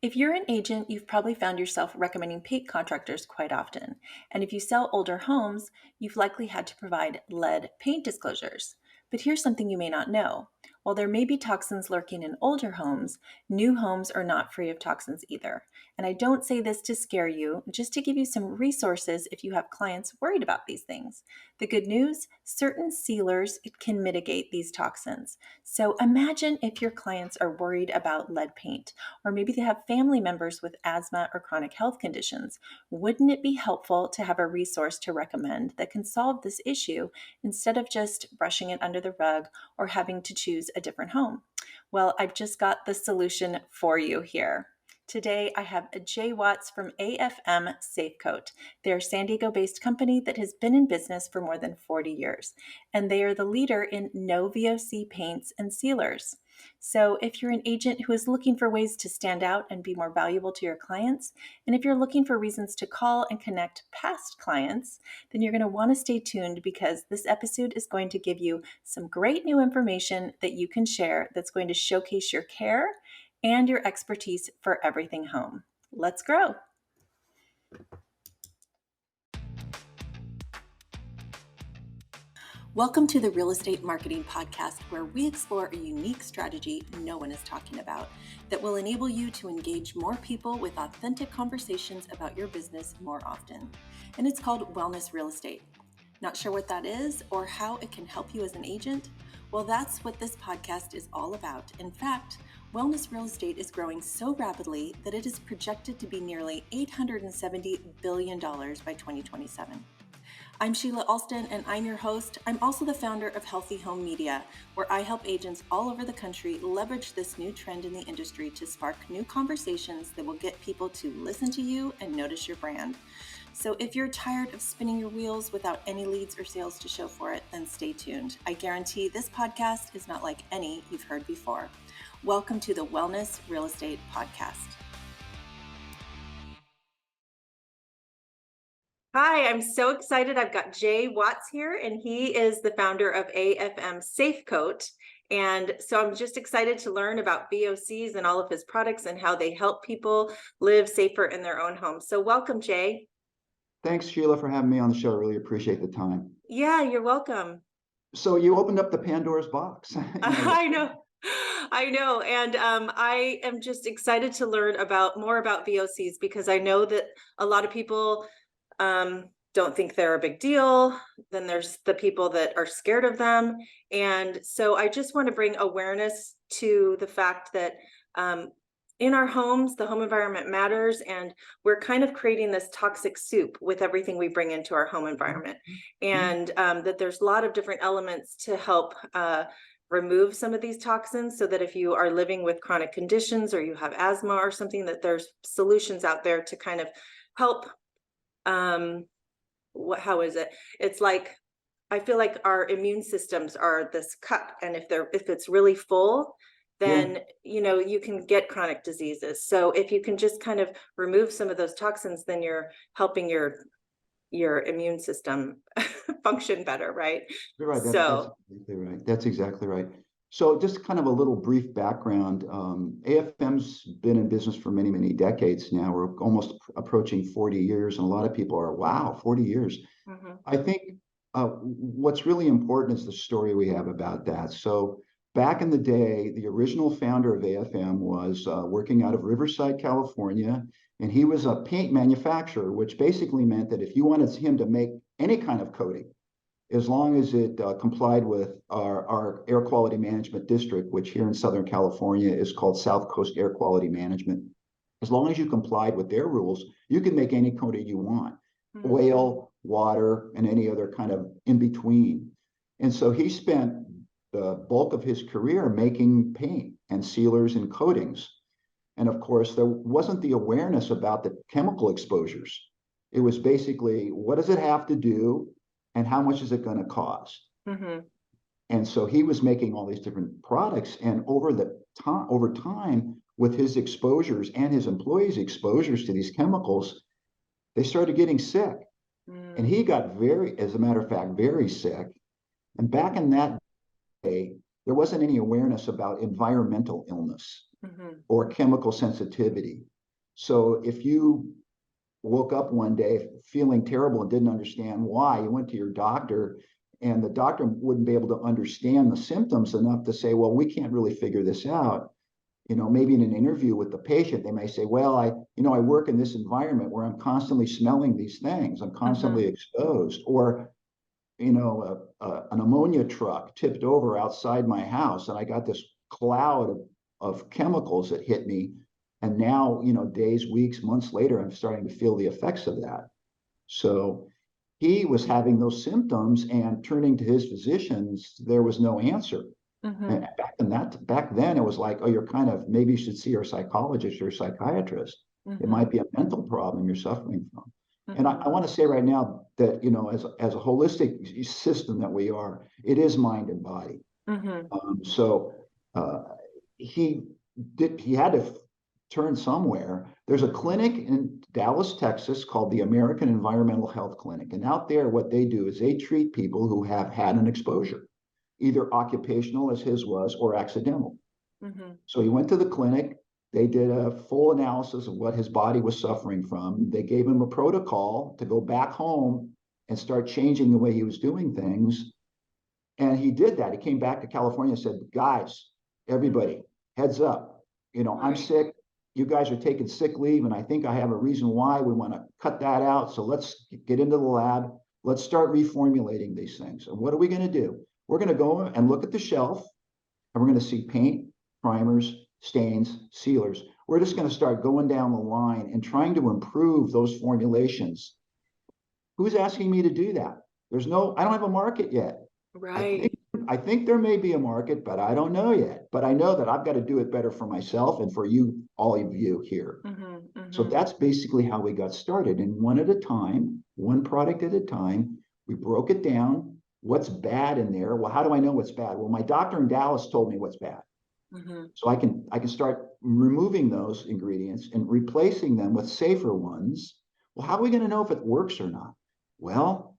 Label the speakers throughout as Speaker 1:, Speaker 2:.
Speaker 1: If you're an agent, you've probably found yourself recommending paint contractors quite often. And if you sell older homes, you've likely had to provide lead paint disclosures. But here's something you may not know. While there may be toxins lurking in older homes, new homes are not free of toxins either. And I don't say this to scare you, just to give you some resources if you have clients worried about these things. The good news, certain sealers can mitigate these toxins. So imagine if your clients are worried about lead paint, or maybe they have family members with asthma or chronic health conditions. Wouldn't it be helpful to have a resource to recommend that can solve this issue instead of just brushing it under the rug or having to choose a different home? Well, I've just got the solution for you here. Today, I have Jay Watts from AFM Safecoat. They're a San Diego-based company that has been in business for more than 40 years, and they are the leader in no VOC paints and sealers. So if you're an agent who is looking for ways to stand out and be more valuable to your clients, and if you're looking for reasons to call and connect past clients, then you're going to want to stay tuned because this episode is going to give you some great new information that you can share that's going to showcase your care and your expertise for everything home. Let's grow. Welcome to the Real Estate Marketing Podcast, where we explore a unique strategy no one is talking about that will enable you to engage more people with authentic conversations about your business more often. And it's called Wellness Real Estate. Not sure what that is or how it can help you as an agent? Well, that's what this podcast is all about. In fact, Wellness Real Estate is growing so rapidly that it is projected to be nearly $870 billion by 2027. I'm Sheila Alston, and I'm your host. I'm also the founder of Healthy Home Media, where I help agents all over the country leverage this new trend in the industry to spark new conversations that will get people to listen to you and notice your brand. So if you're tired of spinning your wheels without any leads or sales to show for it, then stay tuned. I guarantee this podcast is not like any you've heard before. Welcome to the Wellness Real Estate Podcast. Hi, I'm so excited. I've got Jay Watts here, and he is the founder of AFM Safecoat. And so I'm just excited to learn about VOCs and all of his products and how they help people live safer in their own homes. So welcome, Jay.
Speaker 2: Thanks, Sheila, for having me on the show. I really appreciate the time.
Speaker 1: Yeah, you're welcome.
Speaker 2: So you opened up the Pandora's box.
Speaker 1: I know. I know. And I am just excited to learn more about VOCs because I know that a lot of people don't think they're a big deal. Then there's the people that are scared of them. And so I just want to bring awareness to the fact that in our homes, the home environment matters, and we're kind of creating this toxic soup with everything we bring into our home environment. And that there's a lot of different elements to help remove some of these toxins so that if you are living with chronic conditions or you have asthma or something, that there's solutions out there to kind of help. How is it? It's like, I feel like our immune systems are this cup, and if it's really full, then you can get chronic diseases. So if you can just kind of remove some of those toxins, then you're helping your immune system function better, right?
Speaker 2: You're right.
Speaker 1: So
Speaker 2: That's exactly right. That's exactly right. So just kind of a little brief background. AFM's been in business for many, many decades now. We're almost approaching 40 years, and a lot of people are, wow, 40 years. I think what's really important is the story we have about that. So back in the day, the original founder of AFM was working out of Riverside, California, and he was a paint manufacturer, which basically meant that if you wanted him to make any kind of coating, as long as it complied with our air quality management district, which here in Southern California is called South Coast Air Quality Management. As long as you complied with their rules, you can make any coating you want, oil, water, and any other kind of in between. And so he spent the bulk of his career making paint and sealers and coatings. And of course, there wasn't the awareness about the chemical exposures. It was basically, what does it have to do? And how much is it going to cost? And so he was making all these different products, and over time, with his exposures and his employees' exposures to these chemicals, they started getting sick. And he got as a matter of fact, very sick. And back in that day, there wasn't any awareness about environmental illness. or chemical sensitivity. So if you woke up one day feeling terrible and didn't understand why, you went to your doctor, and the doctor wouldn't be able to understand the symptoms enough to say, well, we can't really figure this out. Maybe in an interview with the patient, they may say, well, I work in this environment where I'm constantly smelling these things. I'm constantly exposed. Or, an ammonia truck tipped over outside my house, and I got this cloud of chemicals that hit me. And now, days, weeks, months later, I'm starting to feel the effects of that. So he was having those symptoms, and turning to his physicians, there was no answer. And back then, it was like, oh, maybe you should see your psychologist or psychiatrist. It might be a mental problem you're suffering from. And I want to say right now that, as a holistic system that we are, it is mind and body. So he had to turn somewhere. There's a clinic in Dallas, Texas called the American Environmental Health Clinic. And out there, what they do is they treat people who have had an exposure, either occupational, as his was, or accidental. So he went to the clinic. They did a full analysis of what his body was suffering from. They gave him a protocol to go back home and start changing the way he was doing things. And he did that. He came back to California and said, guys, everybody, heads up. I'm sick. You guys are taking sick leave, and I think I have a reason why. We want to cut that out. So let's get into the lab. Let's start reformulating these things. And what are we going to do? We're going to go and look at the shelf, and we're going to see paint, primers, stains, sealers. We're just going to start going down the line and trying to improve those formulations. Who's asking me to do that? I don't have a market yet. I think there may be a market, but I don't know yet. But I know that I've got to do it better for myself and for you, all of you here. So that's basically how we got started. And one at a time, one product at a time, we broke it down. What's bad in there? Well, how do I know what's bad? Well, my doctor in Dallas told me what's bad. So I can start removing those ingredients and replacing them with safer ones. Well, how are we going to know if it works or not? Well,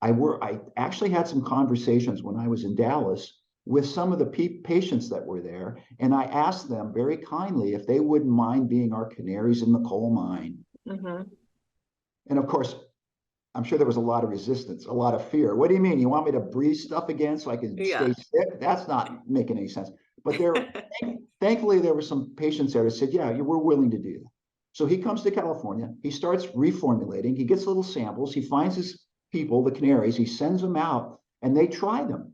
Speaker 2: I actually had some conversations when I was in Dallas with some of the patients that were there, and I asked them very kindly if they wouldn't mind being our canaries in the coal mine. And of course, I'm sure there was a lot of resistance, a lot of fear. What do you mean? You want me to breathe stuff again so I can stay sick? That's not making any sense. But thankfully, there were some patients there that said, yeah, we're willing to do that. So he comes to California, he starts reformulating, he gets little samples, he finds his people, the canaries, he sends them out, and they try them.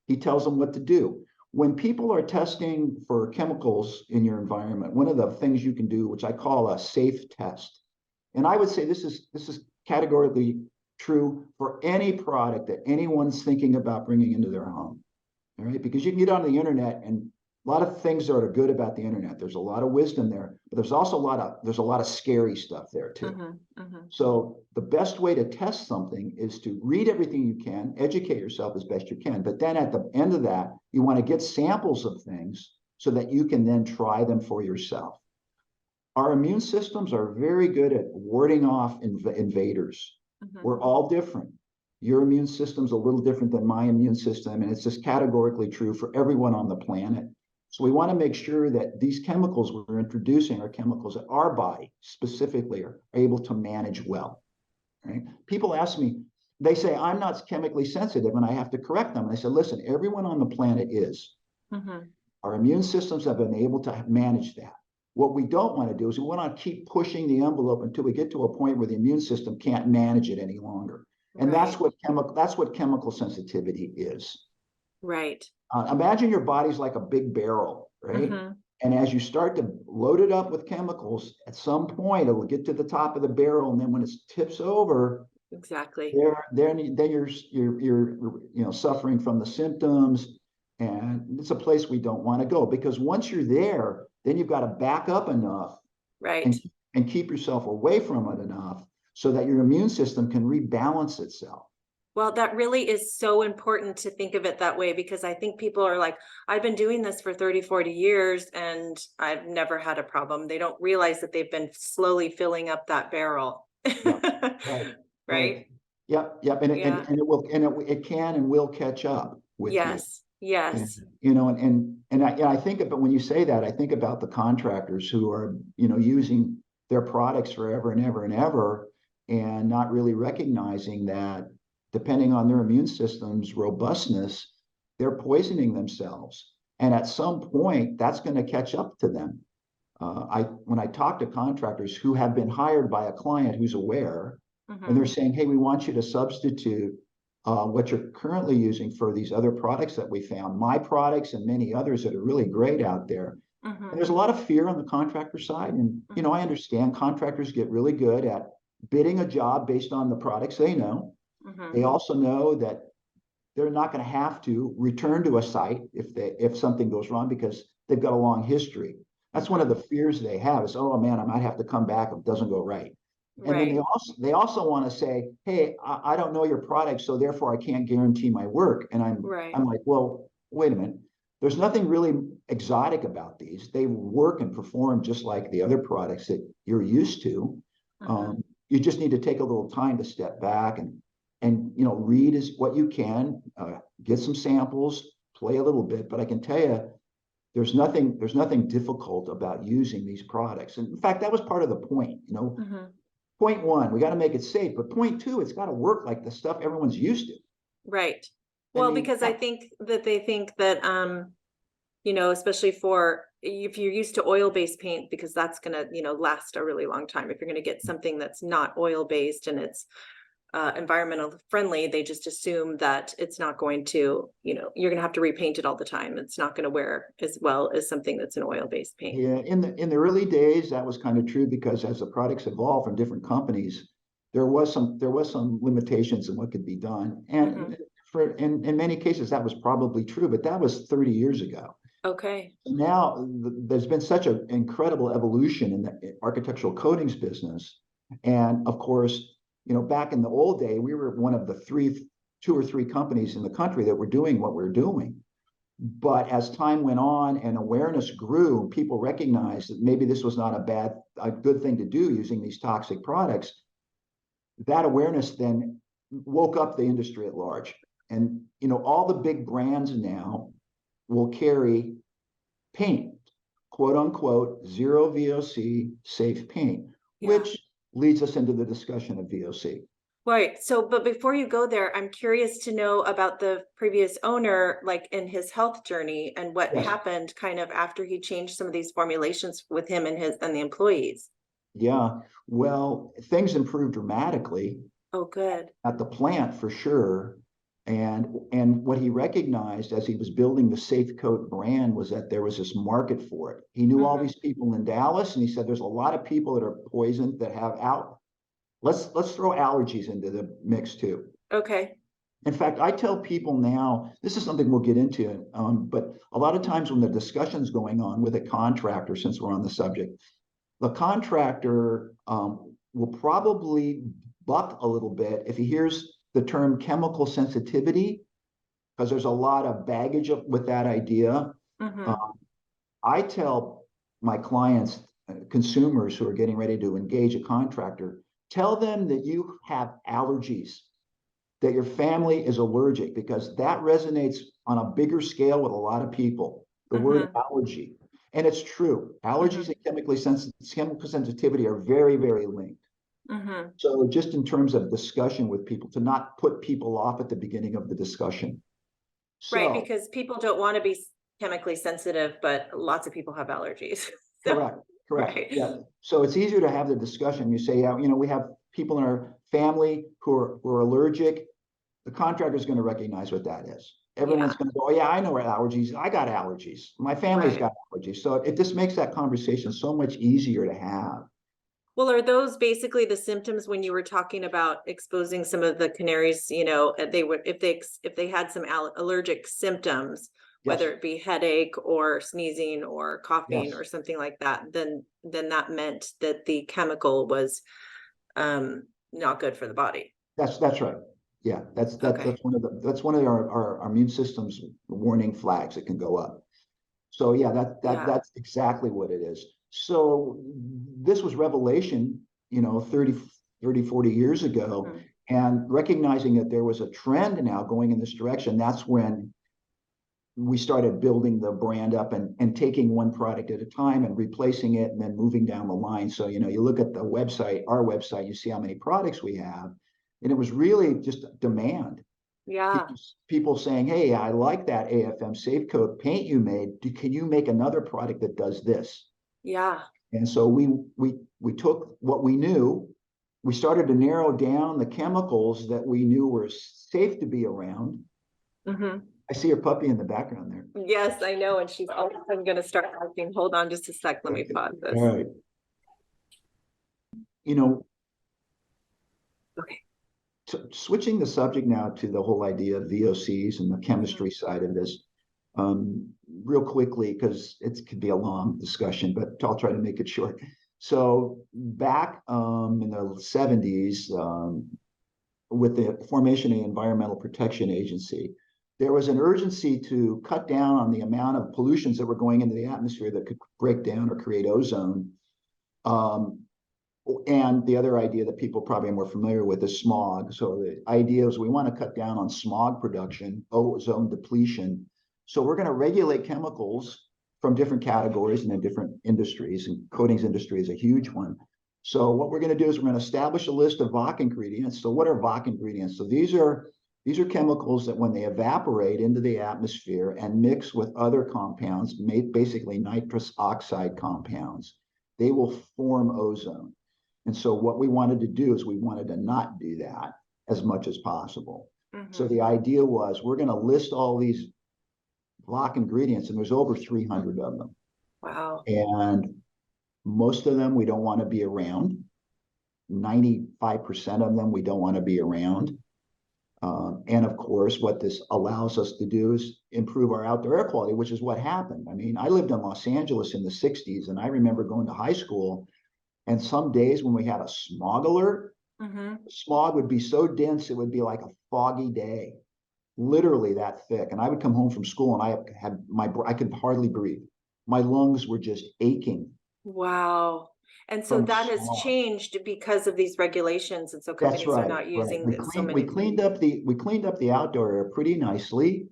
Speaker 2: He tells them what to do. When people are testing for chemicals in your environment, one of the things you can do, which I call a safe test, and I would say this is categorically true for any product that anyone's thinking about bringing into their home. All right, because you can get on the internet, and a lot of things that are good about the internet. There's a lot of wisdom there, but there's also a lot of scary stuff there too. So the best way to test something is to read everything you can, educate yourself as best you can. But then at the end of that, you want to get samples of things so that you can then try them for yourself. Our immune systems are very good at warding off invaders. We're all different. Your immune system's a little different than my immune system, and it's just categorically true for everyone on the planet. So we want to make sure that these chemicals we're introducing are chemicals that our body specifically are able to manage well. Right? People ask me, they say, I'm not chemically sensitive, and I have to correct them. And I said, listen, everyone on the planet is. Our immune systems have been able to manage that. What we don't want to do is we want to keep pushing the envelope until we get to a point where the immune system can't manage it any longer. And that's what chemical sensitivity is. Imagine your body's like a big barrel, right? And as you start to load it up with chemicals, at some point it will get to the top of the barrel, and then when it tips over, then you're suffering from the symptoms, and it's a place we don't want to go, because once you're there, then you've got to back up enough, and keep yourself away from it enough so that your immune system can rebalance itself.
Speaker 1: Well, that really is so important to think of it that way, because I think people are like, I've been doing this for 30, 40 years and I've never had a problem. They don't realize that they've been slowly filling up that barrel.
Speaker 2: Right. Yep. And it can and will catch up with you. And,
Speaker 1: Yes.
Speaker 2: and I think about, when you say that, I think about the contractors who are, using their products forever and ever and ever, and not really recognizing that depending on their immune system's robustness, they're poisoning themselves. And at some point, that's going to catch up to them. When I talk to contractors who have been hired by a client who's aware, and they're
Speaker 1: Mm-hmm.
Speaker 2: saying, "Hey, we want you to substitute what you're currently using for these other products that we found, my products and many others that are really great out there." And
Speaker 1: Mm-hmm.
Speaker 2: there's a lot of fear on the contractor side, and I
Speaker 1: Mm-hmm.
Speaker 2: understand contractors get really good at bidding a job based on the products they know.
Speaker 1: Mm-hmm.
Speaker 2: They also know that they're not going to have to return to a site if something goes wrong, because they've got a long history. That's one of
Speaker 1: Mm-hmm.
Speaker 2: the fears they have, is, oh man, I might have to come back if it doesn't go right. And then they
Speaker 1: Right.
Speaker 2: also want to say, hey, I don't know your product, so therefore I can't guarantee my work. And I'm
Speaker 1: Right.
Speaker 2: I'm like, well, wait a minute. There's nothing really exotic about these. They work and perform just like the other products that you're used to.
Speaker 1: Mm-hmm.
Speaker 2: You just need to take a little time to step back and read is what you can, get some samples, play a little bit. But I can tell you, there's nothing difficult about using these products. And in fact, that was part of the point.
Speaker 1: Mm-hmm.
Speaker 2: Point one, we got to make it safe. But point two, it's got to work like the stuff everyone's used to.
Speaker 1: Right.
Speaker 2: I
Speaker 1: Well,
Speaker 2: mean,
Speaker 1: because I think that they think that especially for if you're used to oil-based paint, because that's gonna, last a really long time. If you're gonna get something that's not oil-based and it's environmental friendly, they just assume that it's not going to, you're gonna have to repaint it all the time. It's not gonna wear as well as something that's an oil-based paint.
Speaker 2: yeah, in the early days, that was kind of true, because as the products evolved from different companies, there was some limitations in what could be done.
Speaker 1: Hmm.
Speaker 2: And in many cases, that was probably true, but that was 30 years ago.
Speaker 1: Okay.
Speaker 2: Now there's been such an incredible evolution in the architectural coatings business. And of course, back in the old day, we were one of the two or three companies in the country that were doing what we're doing. But as time went on and awareness grew, people recognized that maybe this was not a good thing to do, using these toxic products. That awareness then woke up the industry at large. And all the big brands now will carry paint, quote unquote, zero VOC safe paint,
Speaker 1: Yeah.
Speaker 2: which leads us into the discussion of VOC.
Speaker 1: Right. So, but before you go there, I'm curious to know about the previous owner, like in his health journey and what
Speaker 2: Yes.
Speaker 1: happened kind of after he changed some of these formulations with him and the employees.
Speaker 2: Yeah. Well, things improved dramatically
Speaker 1: Oh, good.
Speaker 2: at the plant for sure. And what he recognized as he was building the Safe Coat brand was that there was this market for it. He knew all
Speaker 1: Hmm.
Speaker 2: these people in Dallas, and he said there's a lot of people that are poisoned that have out. Let's throw allergies into the mix too.
Speaker 1: Okay.
Speaker 2: In fact, I tell people now, this is something we'll get into, but a lot of times when the discussion's going on with a contractor, since we're on the subject, the contractor will probably buck a little bit if he hears the term chemical sensitivity, because there's a lot of baggage with that idea.
Speaker 1: Hmm.
Speaker 2: Um, I tell my clients, consumers who are getting ready to engage a contractor, tell them that you have allergies, that your family is allergic, because that resonates on a bigger scale with a lot of people. The word
Speaker 1: Hmm.
Speaker 2: allergy. And it's true. Allergies
Speaker 1: Hmm.
Speaker 2: and chemical sensitivity are very, very linked.
Speaker 1: Hmm.
Speaker 2: So just in terms of discussion with people, to not put people off at the beginning of the discussion.
Speaker 1: Right,
Speaker 2: So,
Speaker 1: because people don't want to be chemically sensitive, but lots of people have allergies. So,
Speaker 2: correct, correct.
Speaker 1: right.
Speaker 2: Yeah. So it's easier to have the discussion. You say, yeah, we have people in our family who are allergic. The contractor is going to recognize what that is. Everyone's
Speaker 1: Yeah.
Speaker 2: going to go, oh, yeah, I know what allergies. I got allergies. My family's
Speaker 1: Right.
Speaker 2: got allergies. So it just makes that conversation so much easier to have.
Speaker 1: Well, are those basically the symptoms when you were talking about exposing some of the canaries, they would if they had some allergic symptoms,
Speaker 2: Yes,
Speaker 1: whether it be headache or sneezing or coughing
Speaker 2: yes,
Speaker 1: or something like that, then that meant that the chemical was not good for the body.
Speaker 2: that's right. Yeah,
Speaker 1: Okay.
Speaker 2: that's one of our immune system's warning flags that can go up. So yeah,
Speaker 1: Yeah.
Speaker 2: that's exactly what it is. So this was revelation, 40 years ago,
Speaker 1: Hmm.
Speaker 2: and recognizing that there was a trend now going in this direction. That's when we started building the brand up and taking one product at a time and replacing it and then moving down the line. So, you look at the website, our website, you see how many products we have. And it was really just demand.
Speaker 1: Yeah.
Speaker 2: People saying, hey, I like that AFM Safe Coat paint you made. Can you make another product that does this?
Speaker 1: Yeah.
Speaker 2: And so we took what we knew. We started to narrow down the chemicals that we knew were safe to be around.
Speaker 1: Hmm.
Speaker 2: I see your puppy in the background there.
Speaker 1: Yes, I know. And she's all of a sudden going to start acting. Hold on just a sec. Let me
Speaker 2: Okay.
Speaker 1: pause
Speaker 2: All
Speaker 1: this.
Speaker 2: right. You know,
Speaker 1: Okay.
Speaker 2: switching the subject now to the whole idea of VOCs and the chemistry side of this, real quickly, because it could be a long discussion, but I'll try to make it short. So back in the 70s, with the formation of the Environmental Protection Agency, there was an urgency to cut down on the amount of pollutions that were going into the atmosphere that could break down or create ozone. And the other idea that people probably are more familiar with is smog. So the idea is we want to cut down on smog production, ozone depletion. So we're going to regulate chemicals from different categories and in different industries, and coatings industry is a huge one. So what we're going to do is we're going to establish a list of VOC ingredients. So what are VOC ingredients? So these are chemicals that when they evaporate into the atmosphere and mix with other compounds, basically nitrous oxide compounds, they will form ozone. And so what we wanted to do is we wanted to not do that as much as possible. So the idea was we're going to list all these block ingredients, and there's over 300 of them.
Speaker 1: Wow.
Speaker 2: And most of them we don't want to be around. 95% of them we don't want to be around. And of course, what this allows us to do is improve our outdoor air quality, which is what happened. I mean, I lived in Los Angeles in the 60s, and I remember going to high school. And some days when we had a smog alert, smog would be so dense, it would be like a foggy day, literally that thick. And I would come home from school and I could hardly breathe. My lungs were just aching
Speaker 1: Wow. And so
Speaker 2: from
Speaker 1: that has
Speaker 2: smog.
Speaker 1: changed because of these regulations. And so
Speaker 2: That's
Speaker 1: companies are
Speaker 2: right,
Speaker 1: not
Speaker 2: right.
Speaker 1: using so
Speaker 2: We
Speaker 1: many.
Speaker 2: cleaned up the outdoor air pretty nicely.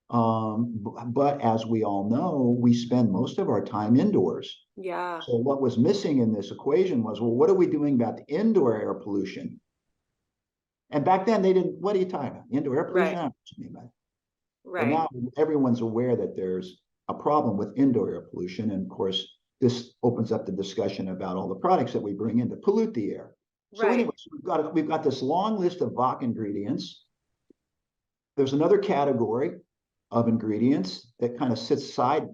Speaker 2: But as we all know, we spend most of our time indoors.
Speaker 1: Yeah.
Speaker 2: So what was missing in this equation was, well, what are we doing about the indoor air pollution? And back then they didn't, what are you talking about? Indoor air pollution? I
Speaker 1: Right.
Speaker 2: don't know what you mean by it. But
Speaker 1: Right.
Speaker 2: now everyone's aware that there's a problem with indoor air pollution. And of course, this opens up the discussion about all the products that we bring in to pollute the air. So
Speaker 1: Right.
Speaker 2: anyways, we've got this long list of VOC ingredients. There's another category of ingredients that kind of sits side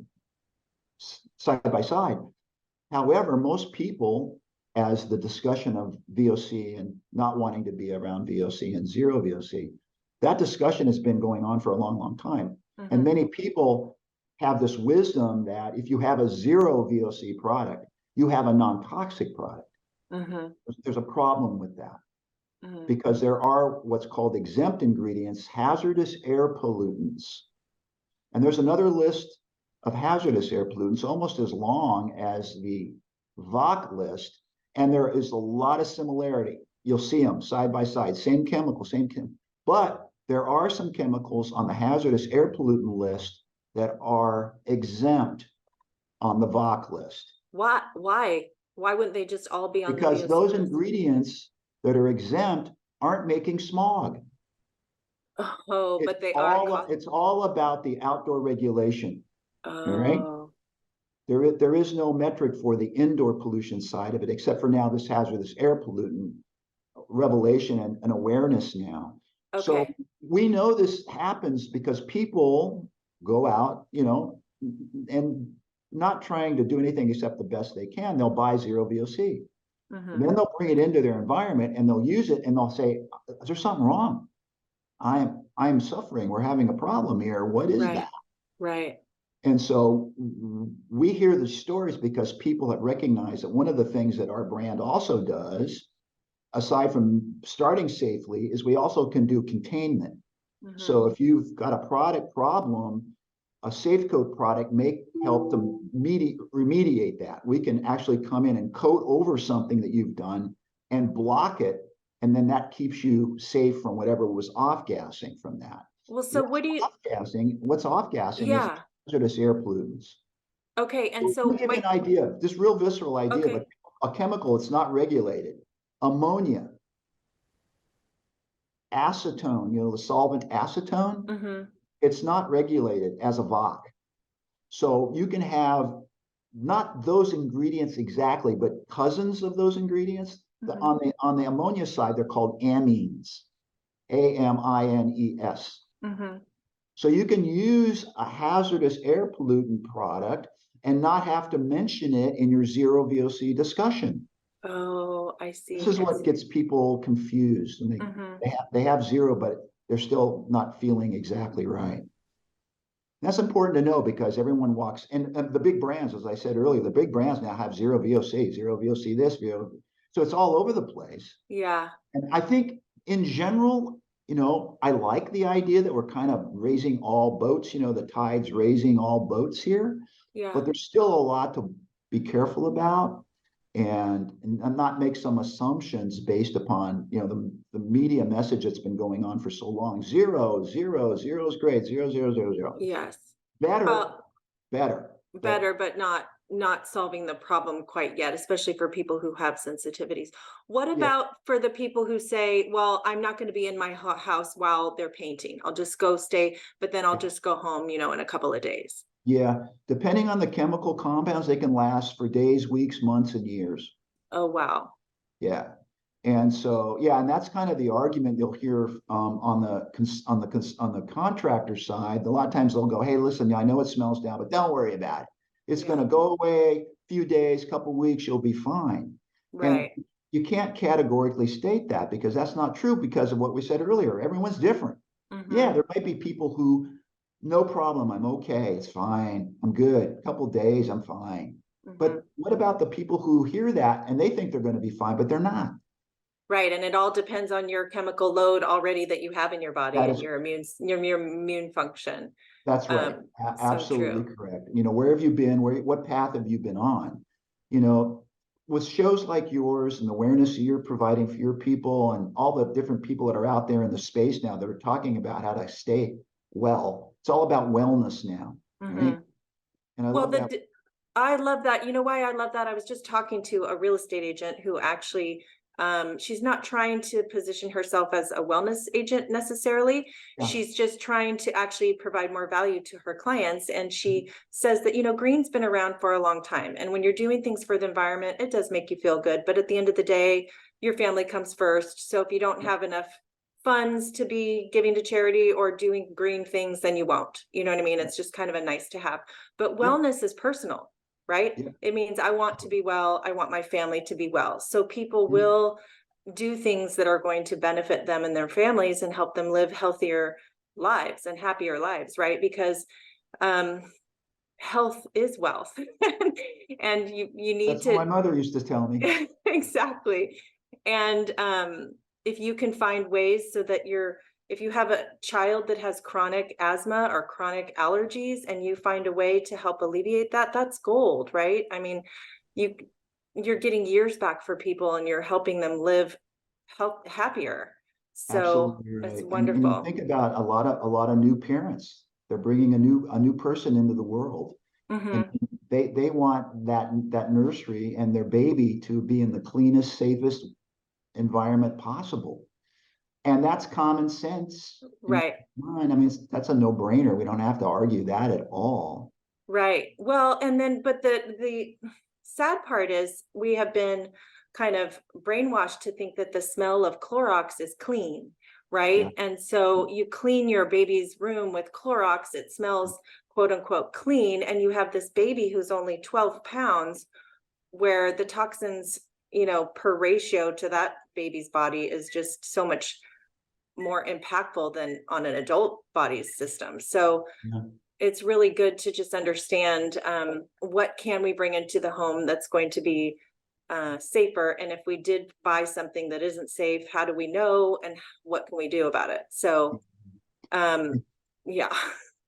Speaker 2: by side. However, most people, as the discussion of VOC and not wanting to be around VOC and zero VOC, that discussion has been going on for a long, long time. And many people have this wisdom that if you have a zero VOC product, you have a non-toxic product. There's a problem with that because there are what's called exempt ingredients, hazardous air pollutants. And there's another list of hazardous air pollutants almost as long as the VOC list. And there is a lot of similarity. You'll see them side by side, same chemical, but there are some chemicals on the hazardous air pollutant list that are exempt on the VOC list.
Speaker 1: Why? Why? Why wouldn't they just all be on the
Speaker 2: Because
Speaker 1: VOC
Speaker 2: those
Speaker 1: list?
Speaker 2: ingredients that are exempt aren't making smog.
Speaker 1: Oh, but they are cost.
Speaker 2: It's all about the outdoor regulation. All right.
Speaker 1: Oh,
Speaker 2: There is no metric for the indoor pollution side of it, except for now this hazardous air pollutant revelation and awareness now. So
Speaker 1: okay.
Speaker 2: we know this happens because people go out, and not trying to do anything except the best they can. They'll buy zero VOC. And then they'll bring it into their environment and they'll use it and they'll say, there's something wrong. I'm suffering. We're having a problem here. What is
Speaker 1: Right.
Speaker 2: that?
Speaker 1: Right.
Speaker 2: And so we hear the stories because people have recognized that one of the things that our brand also does, aside from starting safely, is we also can do containment. So if you've got a product problem, a safe coat product may help to remediate that. We can actually come in and coat over something that you've done and block it. And then that keeps you safe from whatever was off gassing from that.
Speaker 1: Well, so
Speaker 2: What's
Speaker 1: what do you,
Speaker 2: off-gassing? What's off-gassing is
Speaker 1: yeah.
Speaker 2: hazardous air pollutants.
Speaker 1: Okay. And
Speaker 2: Let me
Speaker 1: so
Speaker 2: give you
Speaker 1: my,
Speaker 2: an idea, this real visceral idea, but
Speaker 1: okay.
Speaker 2: a chemical, it's not regulated. Ammonia, acetone, the solvent acetone,
Speaker 1: Mm-hmm.
Speaker 2: it's not regulated as a VOC. So you can have not those ingredients exactly, but cousins of those ingredients.
Speaker 1: Mm-hmm.
Speaker 2: On the ammonia side, they're called amines, amines.
Speaker 1: Mm-hmm.
Speaker 2: So you can use a hazardous air pollutant product and not have to mention it in your zero VOC discussion.
Speaker 1: Oh, I
Speaker 2: This
Speaker 1: see.
Speaker 2: is
Speaker 1: I
Speaker 2: what
Speaker 1: see.
Speaker 2: gets people confused, and
Speaker 1: Mm-hmm.
Speaker 2: they have zero, but they're still not feeling exactly right. That's important to know because everyone walks, and the big brands, as I said earlier, the big brands now have zero VOC this, so it's all over the place.
Speaker 1: Yeah.
Speaker 2: And I think in general, I like the idea that we're kind of raising all boats, the tide's raising all boats here,
Speaker 1: Yeah.
Speaker 2: but there's still a lot to be careful about and not make some assumptions based upon, the media message that's been going on for so long. Zero, zero, zero is great, zero, zero, zero, zero.
Speaker 1: Yes.
Speaker 2: Better,
Speaker 1: Well,
Speaker 2: better. But
Speaker 1: better, but not solving the problem quite yet, especially for people who have sensitivities. What
Speaker 2: yeah,
Speaker 1: about for the people who say, "Well, I'm not going to be in my house while they're painting. I'll just go stay, but then I'll just go home, in a couple of days."
Speaker 2: yeah. Depending on the chemical compounds, they can last for days, weeks, months, and years.
Speaker 1: Oh, wow.
Speaker 2: Yeah. And so, yeah, and that's kind of the argument you'll hear on the contractor side. A lot of times they'll go, "Hey, listen, I know it smells down, but don't worry about it. It's going
Speaker 1: Yeah.
Speaker 2: to go away. Few days, couple weeks, you'll be fine." And
Speaker 1: Right.
Speaker 2: you can't categorically state that because that's not true because of what we said earlier. Everyone's different. Yeah,
Speaker 1: Mhm.
Speaker 2: there might be people who, no problem, I'm okay, it's fine, I'm good. A couple days, I'm fine. But
Speaker 1: Mhm.
Speaker 2: what about the people who hear that and they think they're going to be fine, but they're not?
Speaker 1: Right, and it all depends on your chemical load already that you have in your body
Speaker 2: That
Speaker 1: and
Speaker 2: is
Speaker 1: your immune function.
Speaker 2: That's right.
Speaker 1: So
Speaker 2: Absolutely
Speaker 1: true.
Speaker 2: correct. Where have you been? What path have you been on? You know, with shows like yours and the awareness you're providing for your people and all the different people that are out there in the space now that are talking about how to stay well. It's all about wellness now, right?
Speaker 1: Mhm.
Speaker 2: And I
Speaker 1: Well,
Speaker 2: love that.
Speaker 1: I love that. You know why I love that? I was just talking to a real estate agent who actually, she's not trying to position herself as a wellness agent necessarily.
Speaker 2: Yeah.
Speaker 1: She's just trying to actually provide more value to her clients. And she says that, green's been around for a long time. And when you're doing things for the environment, it does make you feel good. But at the end of the day, your family comes first. So if you don't have enough funds to be giving to charity or doing green things, then you won't. You know what I mean? It's just kind of a nice to have. But
Speaker 2: Yeah.
Speaker 1: wellness is personal, right?
Speaker 2: Yeah.
Speaker 1: It means I want to be well. I want my family to be well. So people
Speaker 2: Yeah.
Speaker 1: will do things that are going to benefit them and their families and help them live healthier lives and happier lives, right? Because um, health is wealth, and you need
Speaker 2: That's what
Speaker 1: to
Speaker 2: my mother used to tell me.
Speaker 1: exactly. And if you can find ways so that if you have a child that has chronic asthma or chronic allergies and you find a way to help alleviate that, that's gold, right? I mean, you you're getting years back for people and you're helping them live happier. So
Speaker 2: Absolutely
Speaker 1: it's
Speaker 2: right. And you
Speaker 1: wonderful.
Speaker 2: think about a lot of new parents. They're bringing a new person into the world. And
Speaker 1: Hmm.
Speaker 2: they want that nursery and their baby to be in the cleanest, safest environment possible. And that's common sense in
Speaker 1: Right.
Speaker 2: my mind. I mean, that's a no-brainer. We don't have to argue that at all.
Speaker 1: Right. Well, and then, but the sad part is we have been kind of brainwashed to think that the smell of Clorox is clean,
Speaker 2: Yeah.
Speaker 1: right? And so you clean your baby's room with Clorox, it smells quote unquote clean, and you have this baby who's only 12 pounds, where the toxins, per ratio to that baby's body is just so much more impactful than on an adult body's system. So
Speaker 2: Yeah.
Speaker 1: it's really good to just understand what can we bring into the home that's going to be safer, and if we did buy something that isn't safe, how do we know and what can we do about it? So yeah.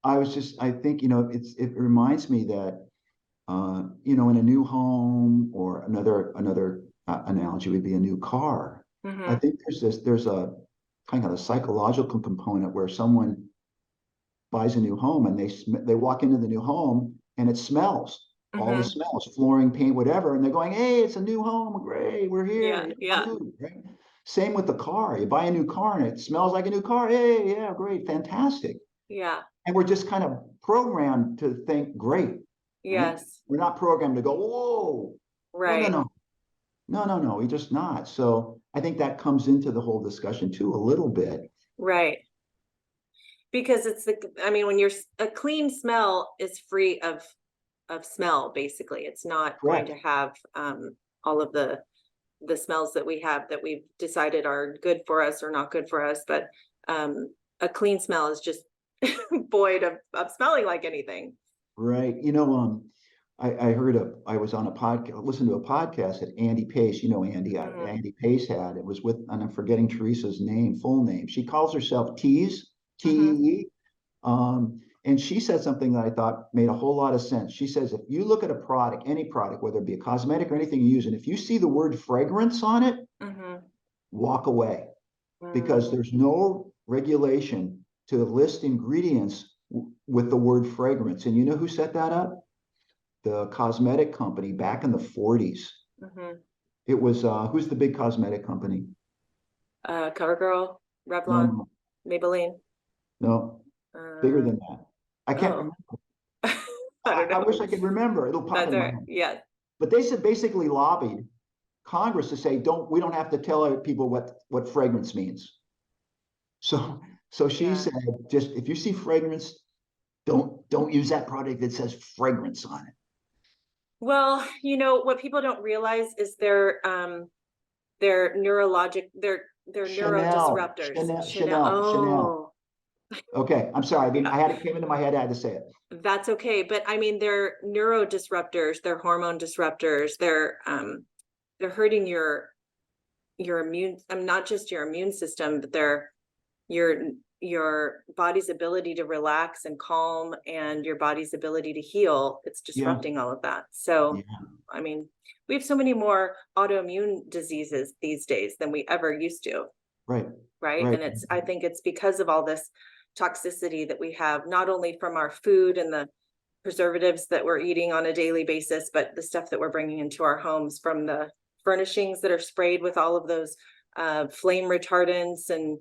Speaker 2: I think, it reminds me that, in a new home or another analogy would be a new car. I
Speaker 1: Hmm.
Speaker 2: think there's a kind of a psychological component where someone buys a new home and they walk into the new home and it smells, all the
Speaker 1: Mm-hmm.
Speaker 2: smells, flooring, paint, whatever, and they're going, "Hey, it's a new home, great, we're here,
Speaker 1: Yeah.
Speaker 2: yeah,
Speaker 1: Yeah.
Speaker 2: woohoo," right? Same with the car. You buy a new car and it smells like a new car. Hey, yeah, great, fantastic.
Speaker 1: Yeah.
Speaker 2: And we're just kind of programmed to think great, right?
Speaker 1: Yes.
Speaker 2: We're not programmed to go, whoa, no, no,
Speaker 1: Right.
Speaker 2: no, no, no, no, we're just not. So I think that comes into the whole discussion too, a little bit.
Speaker 1: Right. Because it's I mean, when you're a clean smell is free of smell, basically. It's not going
Speaker 2: Correct.
Speaker 1: to have all of the smells that we have that we've decided are good for us or not good for us. But a clean smell is just void of smelling like anything.
Speaker 2: Right. I heard I was on a podcast, listened to a podcast that Andy Pace, Andy,
Speaker 1: Mm,
Speaker 2: Andy Pace had. It was with, and I'm forgetting Teresa's name, full name. She calls herself Tease,
Speaker 1: hmm
Speaker 2: Tee. And she said something that I thought made a whole lot of sense. She says, if you look at a product, any product, whether it be a cosmetic or anything you use, and if you see the word fragrance on it,
Speaker 1: hmm
Speaker 2: walk away because
Speaker 1: mm.
Speaker 2: there's no regulation to list ingredients with the word fragrance. And you know who set that up? The cosmetic company back in the 40s.
Speaker 1: hmm
Speaker 2: It was who's the big cosmetic company?
Speaker 1: CoverGirl,
Speaker 2: No,
Speaker 1: Revlon,
Speaker 2: no,
Speaker 1: Maybelline.
Speaker 2: no, bigger
Speaker 1: Uh,
Speaker 2: than that. I can't
Speaker 1: oh,
Speaker 2: remember.
Speaker 1: I don't
Speaker 2: I wish
Speaker 1: know.
Speaker 2: I could remember. It'll pop
Speaker 1: That's
Speaker 2: in
Speaker 1: all
Speaker 2: my
Speaker 1: right.
Speaker 2: head.
Speaker 1: Yeah.
Speaker 2: But they said basically lobbied Congress to say, we don't have to tell people what fragrance means. So she
Speaker 1: Yeah.
Speaker 2: said, just if you see fragrance, don't use that product that says fragrance on it.
Speaker 1: Well, what people don't realize is they're neurologic, they're
Speaker 2: Chanel,
Speaker 1: neurodisruptors.
Speaker 2: Chanel,
Speaker 1: Chanel.
Speaker 2: Chanel, Chanel.
Speaker 1: Oh,
Speaker 2: Okay, I'm sorry. I didn't.
Speaker 1: yeah.
Speaker 2: I had it came into my head. I had to say it.
Speaker 1: That's okay. But I mean, they're neurodisruptors, they're hormone disruptors, they're hurting your immune, not just your immune system, but they're your your body's ability to relax and calm and your body's ability to heal. It's
Speaker 2: Yeah,
Speaker 1: disrupting all of that. So,
Speaker 2: yeah,
Speaker 1: I mean, we have so many more autoimmune diseases these days than we ever used to,
Speaker 2: right,
Speaker 1: right?
Speaker 2: right.
Speaker 1: And I think it's because of all this toxicity that we have, not only from our food and the preservatives that we're eating on a daily basis, but the stuff that we're bringing into our homes from the furnishings that are sprayed with all of those flame retardants and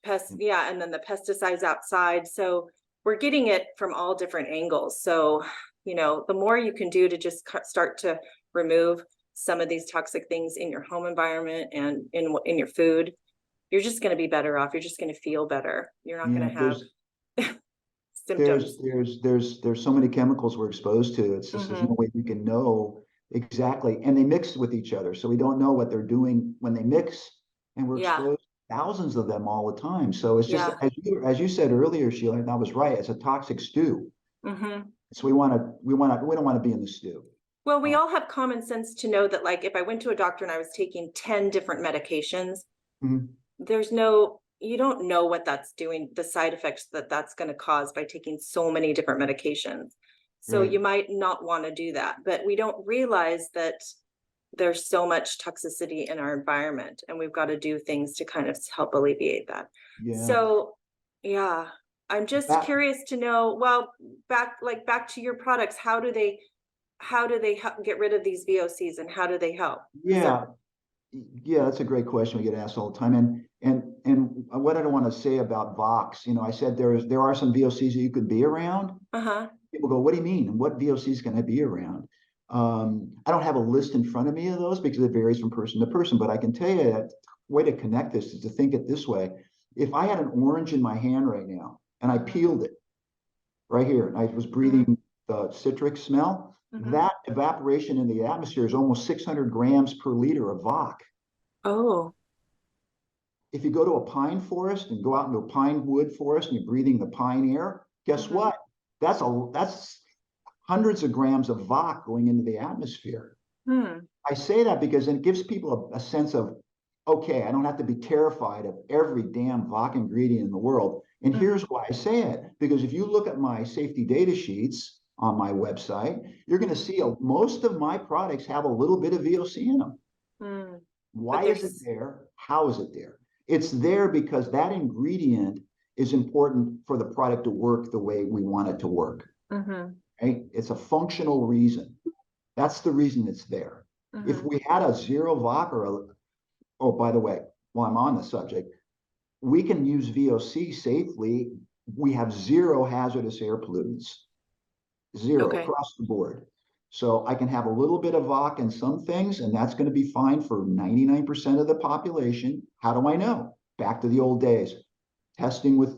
Speaker 2: Pesticide.
Speaker 1: yeah, and then the pesticides outside. So we're getting it from all different angles. So the more you can do to just start to remove some of these toxic things in your home environment and in your food, you're just going to be better off. You're just going to feel better. You're not going
Speaker 2: Yeah,
Speaker 1: to have
Speaker 2: there's
Speaker 1: symptoms.
Speaker 2: there's there's there's so many chemicals we're exposed to. It's just there's
Speaker 1: Hmm
Speaker 2: no way we can know exactly, and they mix with each other, so we don't know what they're doing when they mix, and we're
Speaker 1: Yeah,
Speaker 2: exposed to thousands of them all the time. So it's just
Speaker 1: yeah.
Speaker 2: as you said earlier, Sheila, and that was right. It's a toxic stew.
Speaker 1: hmm
Speaker 2: So we don't want to be in the stew.
Speaker 1: Well, we
Speaker 2: Uh,
Speaker 1: all have common sense to know that, like, if I went to a doctor and I was taking 10 different medications,
Speaker 2: mhm,
Speaker 1: you don't know what that's doing, the side effects that that's going to cause by taking so many different medications. So
Speaker 2: right.
Speaker 1: you might not want to do that, but we don't realize that there's so much toxicity in our environment and we've got to do things to kind of help alleviate that.
Speaker 2: Yeah.
Speaker 1: So, yeah, I'm just
Speaker 2: That,
Speaker 1: curious to know, well, back to your products, how do they get rid of these VOCs and how do they help? Because they're
Speaker 2: yeah. Yeah, that's a great question we get asked all the time. And what I don't want to say about Vox, I said there are some VOCs that you could be around.
Speaker 1: uh-huh.
Speaker 2: People go, what do you mean? And what VOCs can I be around? I don't have a list in front of me of those because it varies from person to person, but I can tell you that way to connect this is to think it this way. If I had an orange in my hand right now and I
Speaker 1: hmm
Speaker 2: peeled it right here and I was
Speaker 1: hmm
Speaker 2: breathing the citric smell,
Speaker 1: hmm
Speaker 2: that evaporation in the atmosphere is almost 600 grams per liter of VOC.
Speaker 1: Oh.
Speaker 2: If you go to a pine forest and go out into a pine wood forest and you're breathing the pine air, guess
Speaker 1: hmm
Speaker 2: what? That's hundreds of grams of VOC going into the atmosphere.
Speaker 1: Hmm.
Speaker 2: I say that because it gives people a sense of, okay, I don't have to be terrified of every damn VOC ingredient in the world. And
Speaker 1: hmm
Speaker 2: here's why I say it, because if you look at my safety data sheets on my website, you're going to see most of my products have a little bit of VOC in them.
Speaker 1: hmm But
Speaker 2: Why is it
Speaker 1: there's
Speaker 2: there? How is it there? It's there because that ingredient is important for the product to work the way we want it to work.
Speaker 1: Mm-hmm.
Speaker 2: Right? It's a functional reason. That's the reason it's there. If
Speaker 1: Mm-hmm.
Speaker 2: we had a zero VOC or oh, by the way, while I'm on the subject, we can use VOC safely. We have zero hazardous air pollutants, zero
Speaker 1: Okay.
Speaker 2: across the board. So I can have a little bit of VOC in some things, and that's going to be fine for 99% of the population. How do I know? Back to the old days, testing with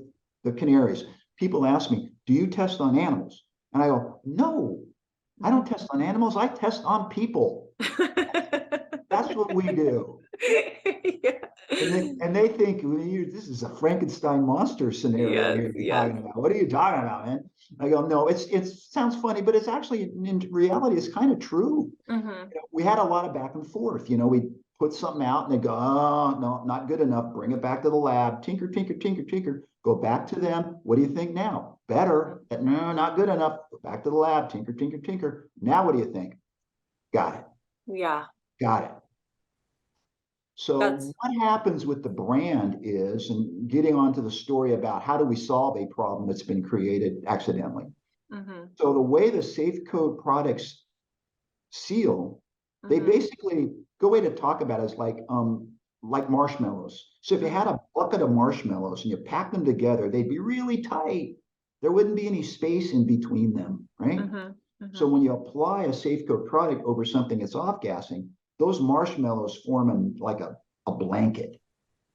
Speaker 2: the canaries. People ask me, do you test on animals? And I go, no, I don't test on animals. I test on people. That's what we do.
Speaker 1: Yeah.
Speaker 2: And they think this is a Frankenstein monster scenario
Speaker 1: Yes,
Speaker 2: here you're
Speaker 1: yes.
Speaker 2: talking about. What are you talking about, man? I go, no, it sounds funny, but it's actually in reality, it's kind of true.
Speaker 1: Mm-hmm.
Speaker 2: We had a lot of back and forth. We put something out and they go, oh no, not good enough. Bring it back to the lab. Tinker, tinker, tinker, tinker. Go back to them. What do you think now? Better. No, not good enough. Go back to the lab. Tinker, tinker, tinker. Now what do you think? Got it.
Speaker 1: Yeah.
Speaker 2: Got it. So
Speaker 1: That's
Speaker 2: what happens with the brand is, and getting onto the story about how do we solve a problem that's been created accidentally.
Speaker 1: mm-hmm.
Speaker 2: So the way the safe code products seal, they
Speaker 1: Mm-hmm.
Speaker 2: basically go way to talk about it is like marshmallows. So if you had
Speaker 1: Mm-hmm.
Speaker 2: a bucket of marshmallows and you pack them together, they'd be really tight. There wouldn't be any space in between them, right?
Speaker 1: Mm-hmm.
Speaker 2: So
Speaker 1: Mm-hmm.
Speaker 2: when you apply a safe code product over something that's off gassing, those marshmallows form like a blanket.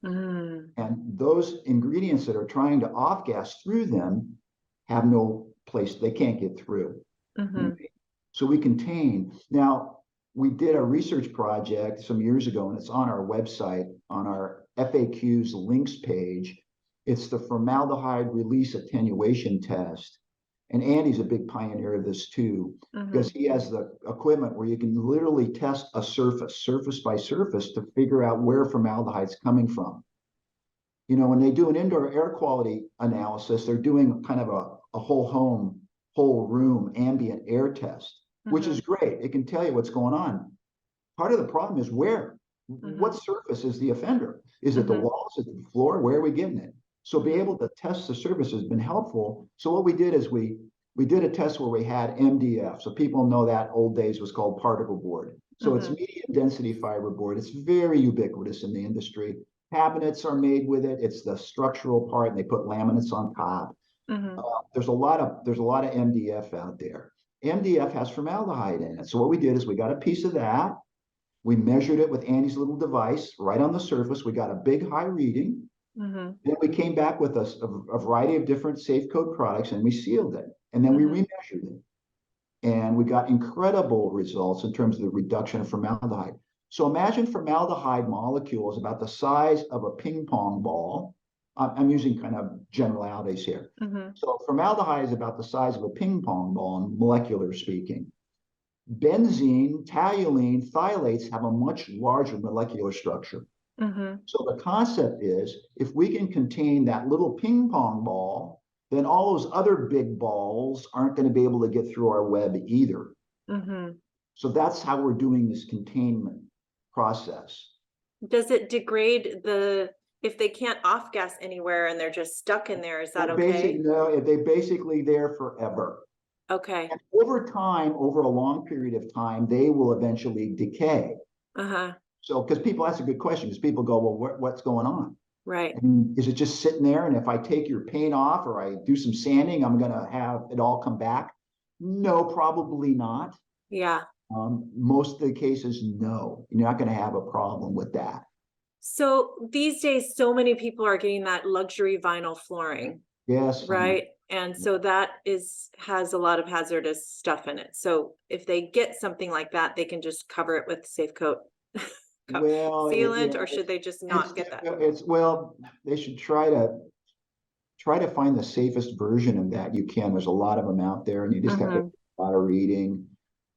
Speaker 1: Mm-hmm.
Speaker 2: And those ingredients that are trying to off gas through them have no place, they can't get through.
Speaker 1: Mm-hmm.
Speaker 2: So we contain. Now, we did a research project some years ago, and it's on our website, on our FAQs links page. It's the formaldehyde release attenuation test. And Andy's a big pioneer of this too,
Speaker 1: Mm-hmm.
Speaker 2: because he has the equipment where you can literally test a surface by surface, to figure out where formaldehyde's coming from. When they do an indoor air quality analysis, they're doing kind of a whole home, whole room ambient air test, which
Speaker 1: Mm-hmm.
Speaker 2: is great. It can tell you what's going on. Part of the problem is where,
Speaker 1: Mm-hmm.
Speaker 2: what surface is the offender? Is it the
Speaker 1: Mm-hmm.
Speaker 2: walls? Is it the floor? Where are we getting it? So be
Speaker 1: Mm-hmm.
Speaker 2: able to test the surface has been helpful. So what we did is we did a test where we had MDF. So people know that old days was called particle board. So it's
Speaker 1: Mm-hmm.
Speaker 2: medium density fiber board. It's very ubiquitous in the industry. Cabinets are made with it. It's the structural part, and they put laminates on top.
Speaker 1: Mm-hmm.
Speaker 2: There's a lot of MDF out there. MDF has formaldehyde in it. So what we did is we got a piece of that. We measured it with Andy's little device right on the surface. We got a big high reading.
Speaker 1: Mm-hmm.
Speaker 2: Then we came back with a variety of different safe code products, and we sealed it. And then we
Speaker 1: Mm-hmm.
Speaker 2: remeasured it. And we got incredible results in terms of the reduction of formaldehyde. So imagine formaldehyde molecules about the size of a ping pong ball. I'm using kind of generalities here.
Speaker 1: Mm-hmm.
Speaker 2: So formaldehyde is about the size of a ping pong ball, in molecular speaking. Benzene, toluene, phthalates have a much larger molecular structure.
Speaker 1: Mm-hmm.
Speaker 2: So the concept is, if we can contain that little ping pong ball, then all those other big balls aren't going to be able to get through our web either.
Speaker 1: Mm-hmm.
Speaker 2: So that's how we're doing this containment process.
Speaker 1: Does it degrade if they can't off gas anywhere and they're just stuck in there, is that okay?
Speaker 2: No, they're basically there forever.
Speaker 1: Okay.
Speaker 2: And over time, over a long period of time, they will eventually decay.
Speaker 1: Uh-huh.
Speaker 2: So, because people ask a good question, because people go, well, what's going on?
Speaker 1: Right.
Speaker 2: And is it just sitting there? And if I take your paint off or I do some sanding, I'm going to have it all come back? No, probably not.
Speaker 1: Yeah.
Speaker 2: Most of the cases, no, you're not going to have a problem with that.
Speaker 1: So these days, so many people are getting that luxury vinyl flooring,
Speaker 2: Yes, I know.
Speaker 1: right? And so that has a lot of hazardous stuff in it. So if they get something like that, they can just cover it with safe coat
Speaker 2: Well,
Speaker 1: sealant, or should they just not get that?
Speaker 2: well, they should try to find the safest version of that you can. There's a lot of them out there, and you just have to do
Speaker 1: Mm-hmm.
Speaker 2: a lot of reading.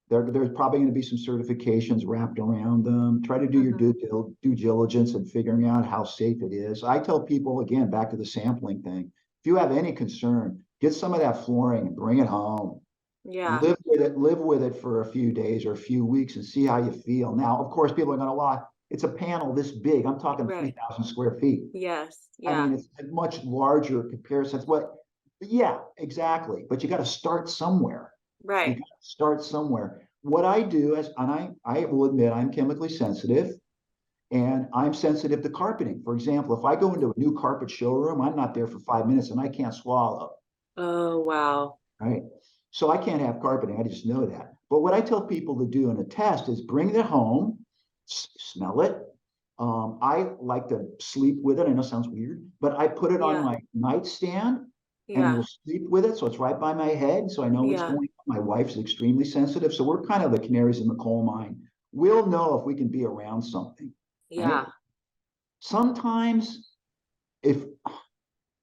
Speaker 2: There's probably going to be some certifications wrapped around them. Try to do your
Speaker 1: Mm-hmm.
Speaker 2: due diligence in figuring out how safe it is. I tell people, again, back to the sampling thing, if you have any concern, get some of that flooring and bring it home.
Speaker 1: Yeah.
Speaker 2: Live with it for a few days or a few weeks and see how you feel. Now, of course, people are going to lie. it's a panel this big. I'm talking
Speaker 1: Right.
Speaker 2: 3,000 square feet.
Speaker 1: Yes.
Speaker 2: I
Speaker 1: Yeah.
Speaker 2: mean, it's a much larger comparison. It's what, yeah, exactly. But you got to start somewhere. You
Speaker 1: Right.
Speaker 2: got to start somewhere. What I do is, and I will admit I'm chemically sensitive and I'm sensitive to carpeting. For example, if I go into a new carpet showroom, I'm not there for 5 minutes and I can't swallow,
Speaker 1: Oh, wow.
Speaker 2: right? So I can't have carpeting. I just know that. But what I tell people to do in a test is bring it home, smell it. I like to sleep with it. I know it sounds weird, but I put it on
Speaker 1: Yeah.
Speaker 2: my nightstand and
Speaker 1: Yeah.
Speaker 2: will sleep with it. So it's right by my head. So I know what's
Speaker 1: Yeah.
Speaker 2: going on. My wife's extremely sensitive. So we're kind of the canaries in the coal mine. We'll know if we can be around something, right?
Speaker 1: Yeah.
Speaker 2: Sometimes, if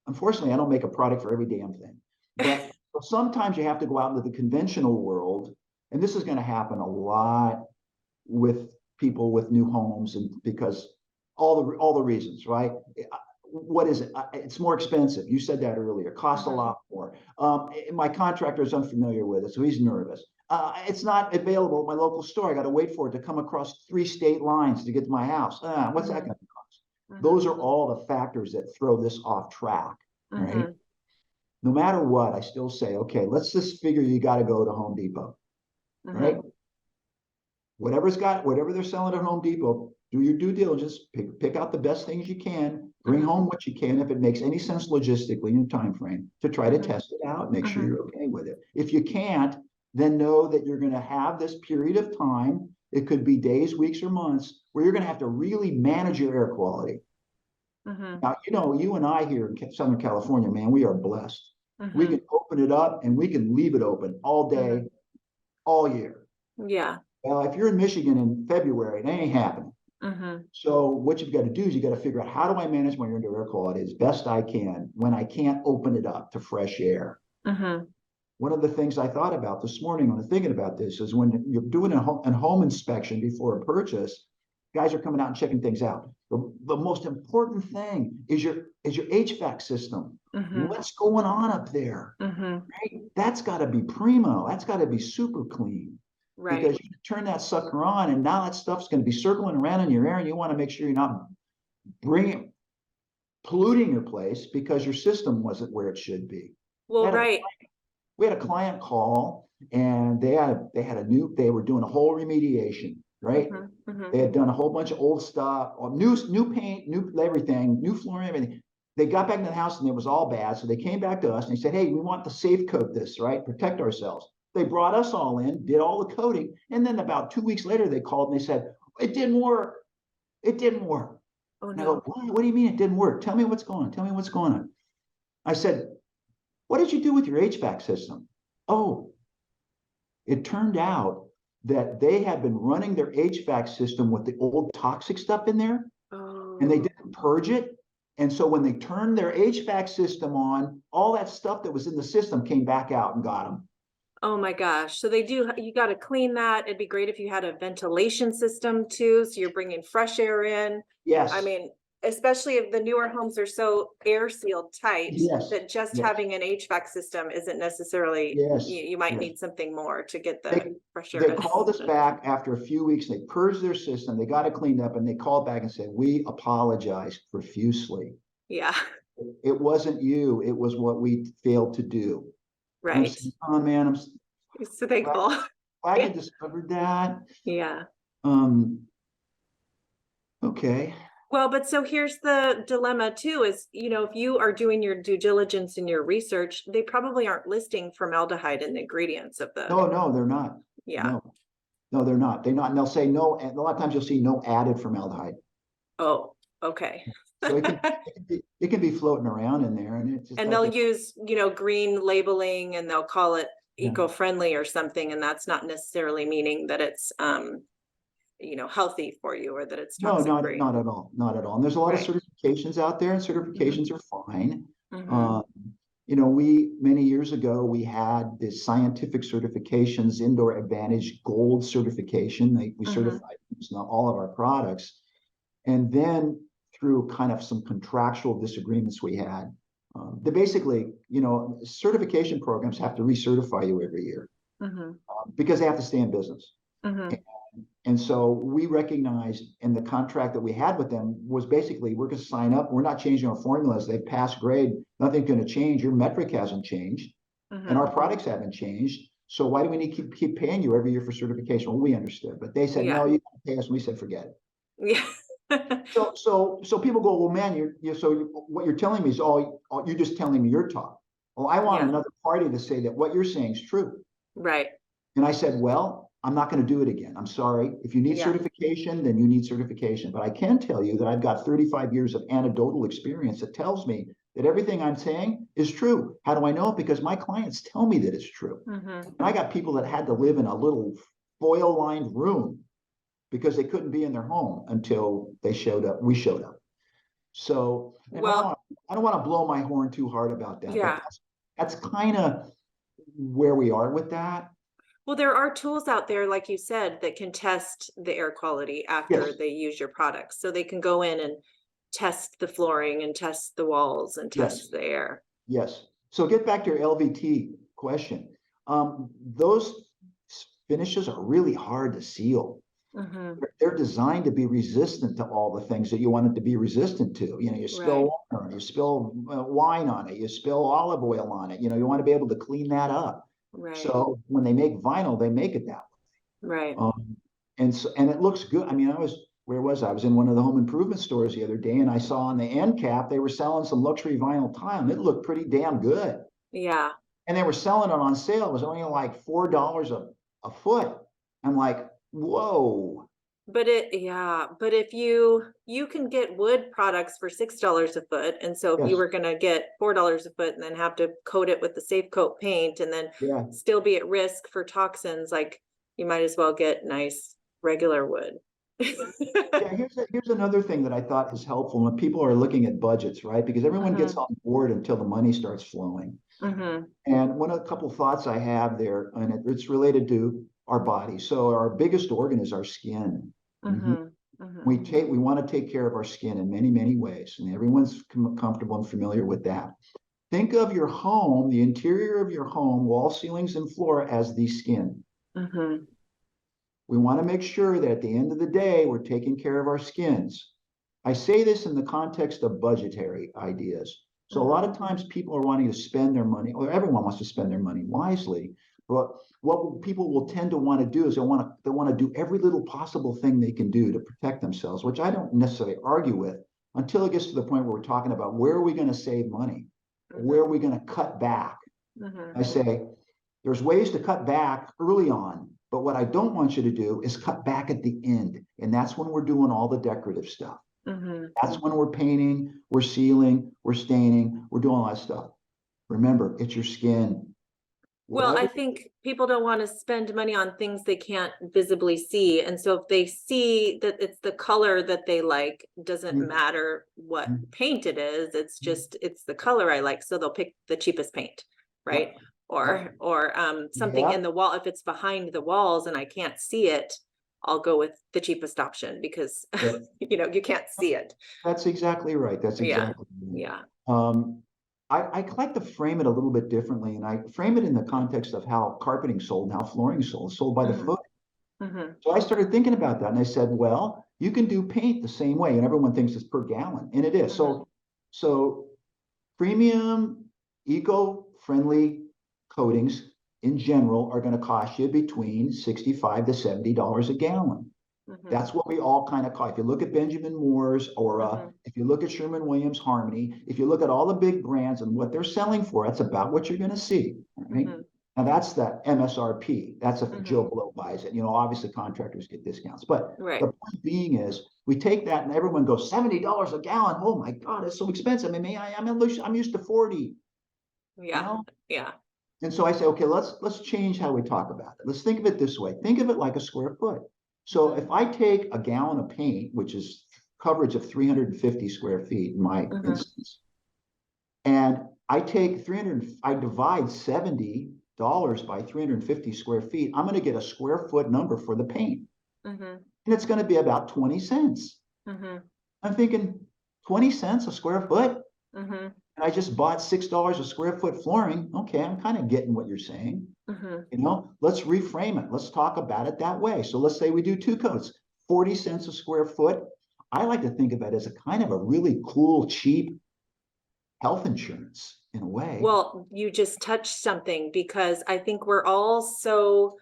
Speaker 2: unfortunately, I don't make a product for every damn thing, but sometimes you have to go out into the conventional world. And this is going to happen a lot with people with new homes, and because all the reasons, right? What is it? It's more expensive. You said that earlier. Costs a
Speaker 1: Hmm.
Speaker 2: lot more. My contractor is unfamiliar with it, so he's nervous. It's not available at my local store. I got to wait for it to come across 3 state lines to get to my house. What's that
Speaker 1: Hmm.
Speaker 2: going to cost?
Speaker 1: Hmm.
Speaker 2: Those are all the factors that throw this off track, right?
Speaker 1: Hmm.
Speaker 2: No matter what, I still say, okay, let's just figure you got to go to Home Depot, right?
Speaker 1: Hmm.
Speaker 2: Whatever they're selling at Home Depot, do your due diligence, pick out the best things you can, bring
Speaker 1: Hmm.
Speaker 2: home what you can if it makes any sense logistically in time frame to try to
Speaker 1: Hmm.
Speaker 2: test it out, make sure
Speaker 1: Hmm.
Speaker 2: you're okay with it. If you can't, then know that you're going to have this period of time. It could be days, weeks, or months where you're going to have to really manage your air quality.
Speaker 1: Hmm.
Speaker 2: Now, you and I here in Southern California, man, we are blessed. We
Speaker 1: Hmm.
Speaker 2: can open it up and we can leave it open all
Speaker 1: Hmm.
Speaker 2: day, all year.
Speaker 1: Yeah.
Speaker 2: Well, if you're in Michigan in February, it ain't happening.
Speaker 1: Hmm.
Speaker 2: So what you've got to do is you got to figure out, how do I manage my indoor air quality as best I can when I can't open it up to fresh air.
Speaker 1: Hmm.
Speaker 2: One of the things I thought about this morning when I'm thinking about this is when you're doing a home inspection before a purchase, guys are coming out and checking things out. The most important thing is your HVAC system.
Speaker 1: Hmm.
Speaker 2: What's going on up there?
Speaker 1: Hmm.
Speaker 2: Right? That's got to be primo. That's got to be super clean,
Speaker 1: Right.
Speaker 2: because you turn that sucker on and now that stuff's going to be circling around in your air, and you want to make sure you're not bringing polluting your place because your system wasn't where it should be. We
Speaker 1: Well,
Speaker 2: had a
Speaker 1: right.
Speaker 2: we had a client call, and they were doing a whole remediation, right?
Speaker 1: Hmm. Hmm.
Speaker 2: They had done a whole bunch of old stuff, new paint, new everything, new flooring, everything. They got back into the house and it was all bad. So they came back to us and they said, hey, we want to safe coat this, right? Protect ourselves. They brought us all in, did all the coating. And then about 2 weeks later, they called and they said, it didn't work. It didn't work.
Speaker 1: Oh,
Speaker 2: And I go,
Speaker 1: no.
Speaker 2: what do you mean it didn't work? Tell me what's going on. Tell me what's going on. I said, what did you do with your HVAC system? Oh, it turned out that they had been running their HVAC system with the old toxic stuff in there, and they
Speaker 1: Oh.
Speaker 2: didn't purge it. And so when they turned their HVAC system on, all that stuff that was in the system came back out and got them.
Speaker 1: Oh my gosh. So they do, you got to clean that. It'd be great if you had a ventilation system too. So you're bringing fresh air in. I
Speaker 2: Yes,
Speaker 1: mean, especially if the newer homes are so air sealed tight
Speaker 2: yes,
Speaker 1: that just
Speaker 2: yes,
Speaker 1: having an HVAC system isn't necessarily,
Speaker 2: yes,
Speaker 1: you might
Speaker 2: yes.
Speaker 1: need something more to get the
Speaker 2: They
Speaker 1: fresh air
Speaker 2: they
Speaker 1: in.
Speaker 2: called us back after a few weeks. They purged their system. They got it cleaned up, and they called back and said, we apologize profusely.
Speaker 1: Yeah,
Speaker 2: It wasn't you. It was what we failed to do. And I'm
Speaker 1: right.
Speaker 2: saying, oh man, I'm
Speaker 1: So
Speaker 2: glad,
Speaker 1: thankful.
Speaker 2: glad you
Speaker 1: Yeah.
Speaker 2: discovered that.
Speaker 1: Yeah.
Speaker 2: Um, okay.
Speaker 1: Well, but so here's the dilemma too is, if you are doing your due diligence and your research, they probably aren't listing formaldehyde in the ingredients of the,
Speaker 2: No, they're not.
Speaker 1: yeah.
Speaker 2: No, no, they're not. They're not. And they'll say no. And a lot of times you'll see no added formaldehyde.
Speaker 1: Oh, okay.
Speaker 2: So it can be floating around in there, and it's just
Speaker 1: And
Speaker 2: like,
Speaker 1: they'll use, green labeling and they'll call it
Speaker 2: yeah.
Speaker 1: eco-friendly or something, and that's not necessarily meaning that it's healthy for you or that it's
Speaker 2: No,
Speaker 1: toxic
Speaker 2: not
Speaker 1: free.
Speaker 2: not at all, not at all. And there's a lot of
Speaker 1: Right.
Speaker 2: certifications out there, and
Speaker 1: Hmm.
Speaker 2: certifications are fine.
Speaker 1: Hmm.
Speaker 2: Um, we many years ago we had this scientific certifications, Indoor Advantage Gold certification. We
Speaker 1: Hmm.
Speaker 2: certified all of our products, and then through kind of some contractual disagreements we had, they basically, certification programs have to recertify you every year,
Speaker 1: Hmm.
Speaker 2: because they have to stay in business.
Speaker 1: Hmm.
Speaker 2: And so we recognized in the contract that we had with them was basically, we're going to sign up. We're not changing our formulas. They've passed grade. Nothing's going to change. Your metric hasn't changed and our products haven't changed. So why do we need to keep paying you every year for certification? Well, we understood, but they said,
Speaker 1: Yeah.
Speaker 2: no, you can't pay us. And we said, forget it.
Speaker 1: Yeah.
Speaker 2: So people go, well, man, what you're telling me is you're just telling me your talk. Well, I want
Speaker 1: Yeah.
Speaker 2: another party to say that what you're saying is true.
Speaker 1: Right.
Speaker 2: And I said, well, I'm not going to do it again. I'm sorry. If you need
Speaker 1: Yeah.
Speaker 2: certification, then you need certification. But I can tell you that I've got 35 years of anecdotal experience that tells me that everything I'm saying is true. How do I know it? Because my clients tell me that it's true. And I got people that had to live in a little foil-lined room because they couldn't be in their home until they showed up. We showed up. So, and
Speaker 1: Well,
Speaker 2: I don't want to blow my horn too hard about that, but
Speaker 1: yeah.
Speaker 2: that's kind of where we are with that.
Speaker 1: Well, there are tools out there, like you said, that can test the air quality after
Speaker 2: Yes,
Speaker 1: they use your products. So they can go in and test the flooring and test the walls and
Speaker 2: yes,
Speaker 1: test the air.
Speaker 2: yes. So get back to your LVT question. Those finishes are really hard to seal.
Speaker 1: Mm-hmm.
Speaker 2: They're designed to be resistant to all the things that you want it to be resistant to. You know, you
Speaker 1: Right.
Speaker 2: spill water, you spill wine on it, you spill olive oil on it. You know, you want to be able to clean that up.
Speaker 1: Right.
Speaker 2: So when they make vinyl, they make it that
Speaker 1: Right.
Speaker 2: way. And it looks good. I mean, where was I? I was in one of the home improvement stores the other day, and I saw on the end cap they were selling some luxury vinyl tile, and it looked pretty damn good.
Speaker 1: Yeah.
Speaker 2: And they were selling it on sale. It was only like $4 a foot. I'm like, whoa.
Speaker 1: But if you can get wood products for $6 a foot, and so if you
Speaker 2: Yes,
Speaker 1: were gonna get $4 a foot and then have to coat it with the safe coat paint and then
Speaker 2: yeah.
Speaker 1: still be at risk for toxins, like you might as well get nice regular wood.
Speaker 2: Yeah, here's another thing that I thought is helpful when people are looking at budgets, right? Because everyone gets
Speaker 1: Mhm.
Speaker 2: on board until the money starts flowing.
Speaker 1: Mhm.
Speaker 2: And one of a couple thoughts I have there, and it's related to our body. So our biggest organ is our skin. Mhm.
Speaker 1: Mhm. Mhm.
Speaker 2: We want to take care of our skin in many, many ways, and everyone's comfortable and familiar with that. Think of your home, the interior of your home, wall, ceilings, and floor as the skin.
Speaker 1: Mhm.
Speaker 2: We want to make sure that at the end of the day, we're taking care of our skins. I say this in the context of budgetary ideas. So a lot
Speaker 1: Mhm.
Speaker 2: of times people are wanting to spend their money, or everyone wants to spend their money wisely. But what people will tend to want to do is they want to do every little possible thing they can do to protect themselves, which I don't necessarily argue with until it gets to the point where we're talking about where are we going to save money? Where are
Speaker 1: Mhm.
Speaker 2: we going to cut back? I
Speaker 1: Mhm.
Speaker 2: say there's ways to cut back early on, but what I don't want you to do is cut back at the end. And that's when we're doing all the decorative stuff.
Speaker 1: Mhm.
Speaker 2: That's when we're painting, we're sealing, we're staining, we're doing all that stuff. Remember, it's your skin.
Speaker 1: Well, I
Speaker 2: Whatever.
Speaker 1: think people don't want to spend money on things they can't visibly see. And so if they see that it's the color that they like, doesn't
Speaker 2: Mhm,
Speaker 1: matter what
Speaker 2: mhm,
Speaker 1: paint it is, it's
Speaker 2: mhm.
Speaker 1: just it's the color I like. So they'll pick the cheapest paint, right?
Speaker 2: Yep. Yep.
Speaker 1: Or something in
Speaker 2: Yep.
Speaker 1: the wall. If it's behind the walls and I can't see it, I'll go with the cheapest option because
Speaker 2: Yep.
Speaker 1: you can't see it.
Speaker 2: That's exactly right. That's
Speaker 1: Yeah.
Speaker 2: exactly right.
Speaker 1: Yeah.
Speaker 2: Um, I like to frame it a little bit differently, and I frame it in the context of how carpeting sold and how flooring sold by the
Speaker 1: Hmm.
Speaker 2: foot.
Speaker 1: Hmm.
Speaker 2: So I started thinking about that and I said, well, you can do paint the same way. And everyone thinks it's per gallon, and it is.
Speaker 1: Hmm.
Speaker 2: So premium, eco-friendly coatings in general are going to cost you between $65 to $70 a gallon.
Speaker 1: Hmm.
Speaker 2: That's what we all kind of call. If you look at Benjamin Moore's or
Speaker 1: Hmm.
Speaker 2: if you look at Sherman Williams Harmony, if you look at all the big brands and what they're selling for, that's about what you're going to see. Right.
Speaker 1: Hmm.
Speaker 2: Now that's the MSRP. That's if
Speaker 1: Hmm.
Speaker 2: Joe Blow buys it. You know, obviously contractors get discounts. But
Speaker 1: Right.
Speaker 2: the point being is we take that and everyone goes $70 a gallon. Oh my God, it's so expensive. I mean, I'm used to 40, you
Speaker 1: Yeah.
Speaker 2: know?
Speaker 1: Yeah.
Speaker 2: And so I say, okay, let's change how we talk about it. Let's think of it this way. Think of it like a square foot. So
Speaker 1: Mhm,
Speaker 2: if I take a gallon of paint, which is coverage of 350 square feet in my
Speaker 1: mhm,
Speaker 2: instance, and I divide $70 by 350 square feet, I'm going to get a square foot number for the paint.
Speaker 1: mhm,
Speaker 2: And it's going to be about 20 cents.
Speaker 1: mhm,
Speaker 2: I'm thinking 20 cents a square foot?
Speaker 1: mhm.
Speaker 2: and I just bought $6 a square foot flooring. Okay, I'm kind of getting what you're saying.
Speaker 1: Mhm.
Speaker 2: Let's reframe it. Let's talk about it that way. So let's say we do two coats, 40 cents a square foot. I like to think of it as a kind of a really cool, cheap health insurance in a way.
Speaker 1: Well, you just touched something because I think we're all so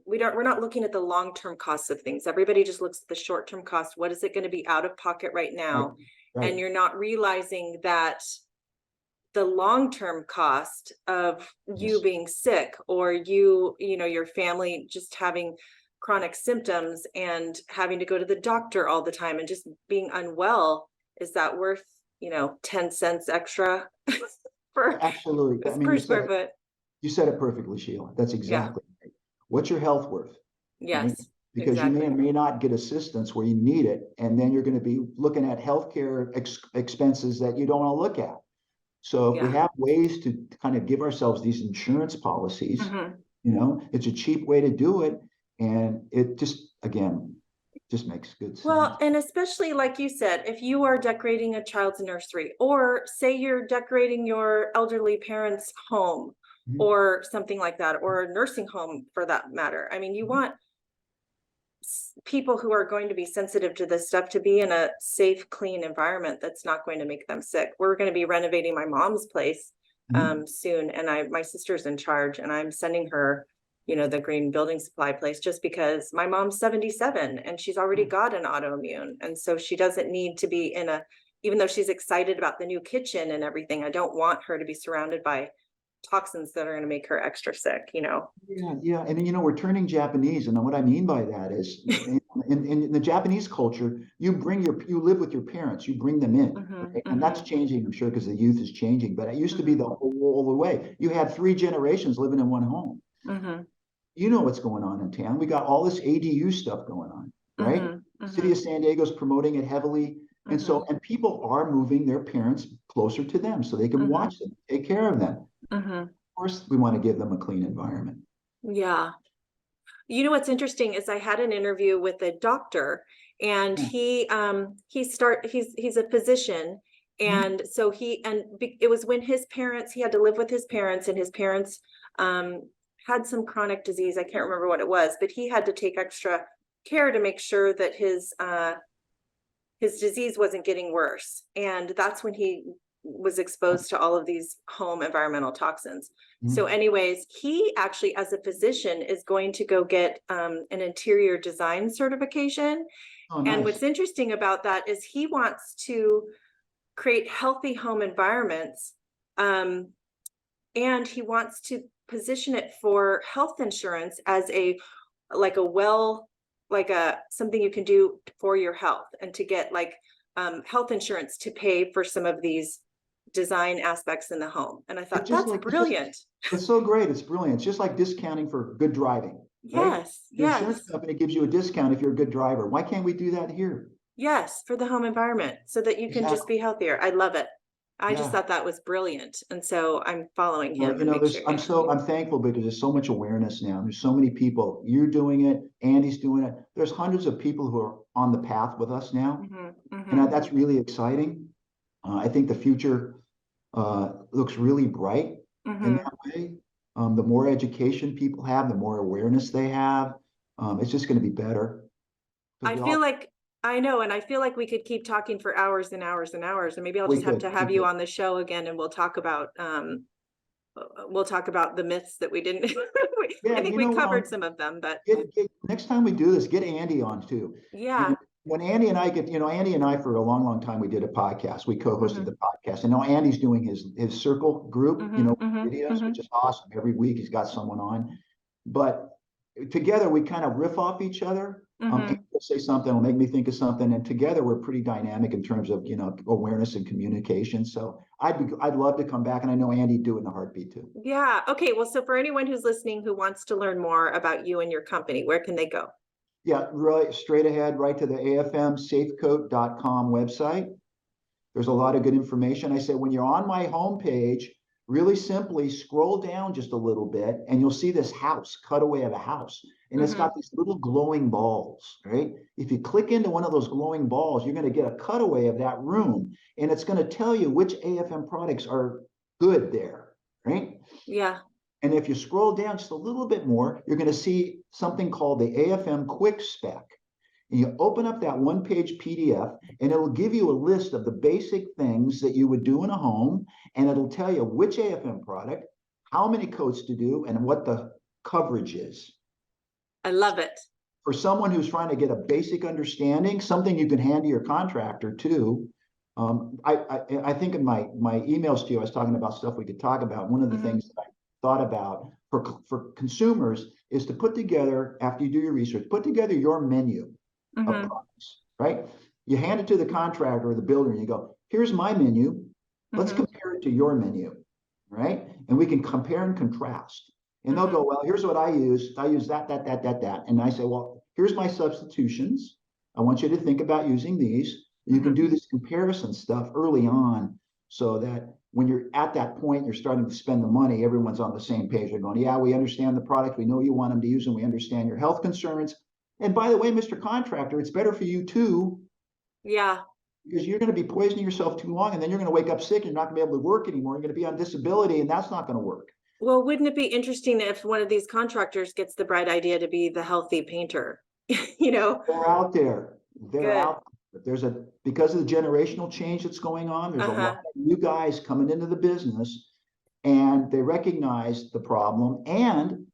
Speaker 1: we're not looking at the long-term costs of things. Everybody just looks at the short-term cost. What is it going to be out of pocket right
Speaker 2: Right.
Speaker 1: now?
Speaker 2: Right.
Speaker 1: And you're not realizing that the long-term cost of you
Speaker 2: Yes.
Speaker 1: being sick or your family just having chronic symptoms and having to go to the doctor all the time and just being unwell, is that worth, 10 cents extra for
Speaker 2: Absolutely. I mean,
Speaker 1: per square foot?
Speaker 2: you said it perfectly, Sheila. That's
Speaker 1: Yeah.
Speaker 2: exactly right. What's your health worth? Right?
Speaker 1: Yes,
Speaker 2: Because you may or
Speaker 1: exactly.
Speaker 2: may not get assistance where you need it, and then you're going to be looking at healthcare expenses that you don't want to look at. So if we
Speaker 1: Yeah.
Speaker 2: have ways to kind of give ourselves these insurance policies,
Speaker 1: Mhm.
Speaker 2: it's a cheap way to do it, and it just again just makes good
Speaker 1: Well,
Speaker 2: sense.
Speaker 1: and especially like you said, if you are decorating a child's nursery, or say you're decorating your elderly parents' home,
Speaker 2: Mhm.
Speaker 1: or something like that, or a nursing home for that matter. I mean, you want people who are going to be sensitive to this stuff to be in a safe, clean environment that's not going to make them sick. We're going to be renovating my mom's place
Speaker 2: Mhm.
Speaker 1: soon, and my sister's in charge, and I'm sending her, the green building supply place just because my mom's 77 and she's already got an autoimmune, and so she doesn't need to be in a. Even though she's excited about the new kitchen and everything, I don't want her to be surrounded by toxins that are going to make her extra sick.
Speaker 2: Yeah, yeah, and then we're turning Japanese, and what I mean by that is, in the Japanese culture, you live with your parents, you bring them in,
Speaker 1: Hmm.
Speaker 2: right? And that's
Speaker 1: Hmm.
Speaker 2: changing, I'm sure, because the youth is changing. But it used to be
Speaker 1: Hmm.
Speaker 2: the whole way. You had three generations living in one home.
Speaker 1: Hmm.
Speaker 2: You know what's going on in town. We got all this ADU stuff going on, right?
Speaker 1: Hmm.
Speaker 2: City of
Speaker 1: Hmm.
Speaker 2: San Diego's promoting it heavily.
Speaker 1: Hmm.
Speaker 2: And people are moving their parents closer to them so they can watch
Speaker 1: Hmm.
Speaker 2: them, take care of them. Of
Speaker 1: Hmm.
Speaker 2: course, we want to give them a clean environment.
Speaker 1: Yeah. You know what's interesting is I had an interview with a doctor, and
Speaker 2: Yeah.
Speaker 1: he's a physician,
Speaker 2: Mhm.
Speaker 1: and so it was when he had to live with his parents, and his parents had some chronic disease. I can't remember what it was, but he had to take extra care to make sure that his disease wasn't getting worse. And that's when he was exposed to all of these home environmental toxins. So,
Speaker 2: Mhm.
Speaker 1: anyways, he actually, as a physician, is going to go get an interior design certification.
Speaker 2: Oh,
Speaker 1: And
Speaker 2: nice.
Speaker 1: what's interesting about that is he wants to create healthy home environments. Um, and he wants to position it for health insurance as a like a well like a something you can do for your health, and to get like health insurance to pay for some of these design aspects in the home. And I thought that's brilliant.
Speaker 2: It's so great. It's brilliant. It's just like discounting for good driving, right?
Speaker 1: Yes,
Speaker 2: The insurance
Speaker 1: yes,
Speaker 2: company gives you a discount if you're a good driver. Why can't we do that here?
Speaker 1: yes, for the home environment so that you can just
Speaker 2: Exactly.
Speaker 1: be healthier. I love it. I just
Speaker 2: Yeah.
Speaker 1: thought that was brilliant, and so I'm following
Speaker 2: Well,
Speaker 1: him and make sure.
Speaker 2: I'm thankful because there's so much awareness now. There's so many people. You're doing it. Andy's doing it. There's hundreds of people who are on the path with us now,
Speaker 1: Hmm.
Speaker 2: and
Speaker 1: Hmm.
Speaker 2: that's really exciting. I think the future looks really bright in
Speaker 1: Hmm.
Speaker 2: that way. The more education people have, the more awareness they have, it's just going to be better because
Speaker 1: I feel like I know, and I feel like we could keep talking for hours and hours and hours, and maybe I'll just have to
Speaker 2: we
Speaker 1: have you
Speaker 2: could.
Speaker 1: on the show again, and we'll talk about the myths that we didn't.
Speaker 2: Yeah,
Speaker 1: I think we covered some of them, but
Speaker 2: next time we do this, get Andy on too. And
Speaker 1: yeah.
Speaker 2: when Andy and I Andy and I for a long, long time we did a podcast. We co-hosted the
Speaker 1: Hmm.
Speaker 2: podcast, and now Andy's doing his circle group,
Speaker 1: Hmm. Hmm.
Speaker 2: videos, which
Speaker 1: Hmm.
Speaker 2: is awesome. Every week he's got someone on, but together we kind of riff off each other. Andy
Speaker 1: Hmm.
Speaker 2: will say something, will make me think of something, and together we're pretty dynamic in terms of awareness and communication. So I'd love to come back, and I know Andy'd do it in a heartbeat too.
Speaker 1: Yeah. Okay. Well, so for anyone who's listening who wants to learn more about you and your company, where can they go?
Speaker 2: Yeah, really straight ahead, right to the afmsafecoat.com website. There's a lot of good information. I said, when you're on my homepage, really simply scroll down just a little bit and you'll see this house, cutaway of a house. and it's
Speaker 1: Mm-hmm.
Speaker 2: got these little glowing balls, right? If you click into one of those glowing balls, you're going to get a cutaway of that room, and it's going to tell you which AFM products are good there, right?
Speaker 1: Yeah.
Speaker 2: And if you scroll down just a little bit more, you're going to see something called the AFM Quick Spec. And you open up that one-page PDF, and it'll give you a list of the basic things that you would do in a home, and it'll tell you which AFM product, how many coats to do, and what the coverage is.
Speaker 1: I love it.
Speaker 2: For someone who's trying to get a basic understanding, something you can hand to your contractor too. I think in my emails to you, I was talking about stuff we could talk about. One of the
Speaker 1: Mm-hmm.
Speaker 2: things that I thought about for consumers is to put together, after you do your research, put together your menu of
Speaker 1: Mm-hmm.
Speaker 2: products, right? You hand it to the contractor or the builder and you go, here's my menu. Let's
Speaker 1: Mm-hmm.
Speaker 2: compare it to your menu, right? And we can compare and contrast. And they'll
Speaker 1: Mm-hmm.
Speaker 2: go, well, here's what I use. I use that. And I say, well, here's my substitutions. I want you to think about using these. You can
Speaker 1: Mm-hmm.
Speaker 2: do this comparison stuff early on so that when you're at that point, you're starting to spend the money, everyone's on the same page. They're going, yeah, we understand the product. We know you want them to use them. We understand your health concerns. And by the way, Mr. Contractor, it's better for you too,
Speaker 1: Yeah.
Speaker 2: because you're going to be poisoning yourself too long and then you're going to wake up sick and you're not going to be able to work anymore. You're going to be on disability and that's not going to work.
Speaker 1: Well, wouldn't it be interesting if one of these contractors gets the bright idea to be the healthy painter? You know,
Speaker 2: They're out there. They're
Speaker 1: good.
Speaker 2: out. There's because of the generational change that's going on, there's a lot
Speaker 1: Uh-huh.
Speaker 2: of new guys coming into the business and they recognize the problem and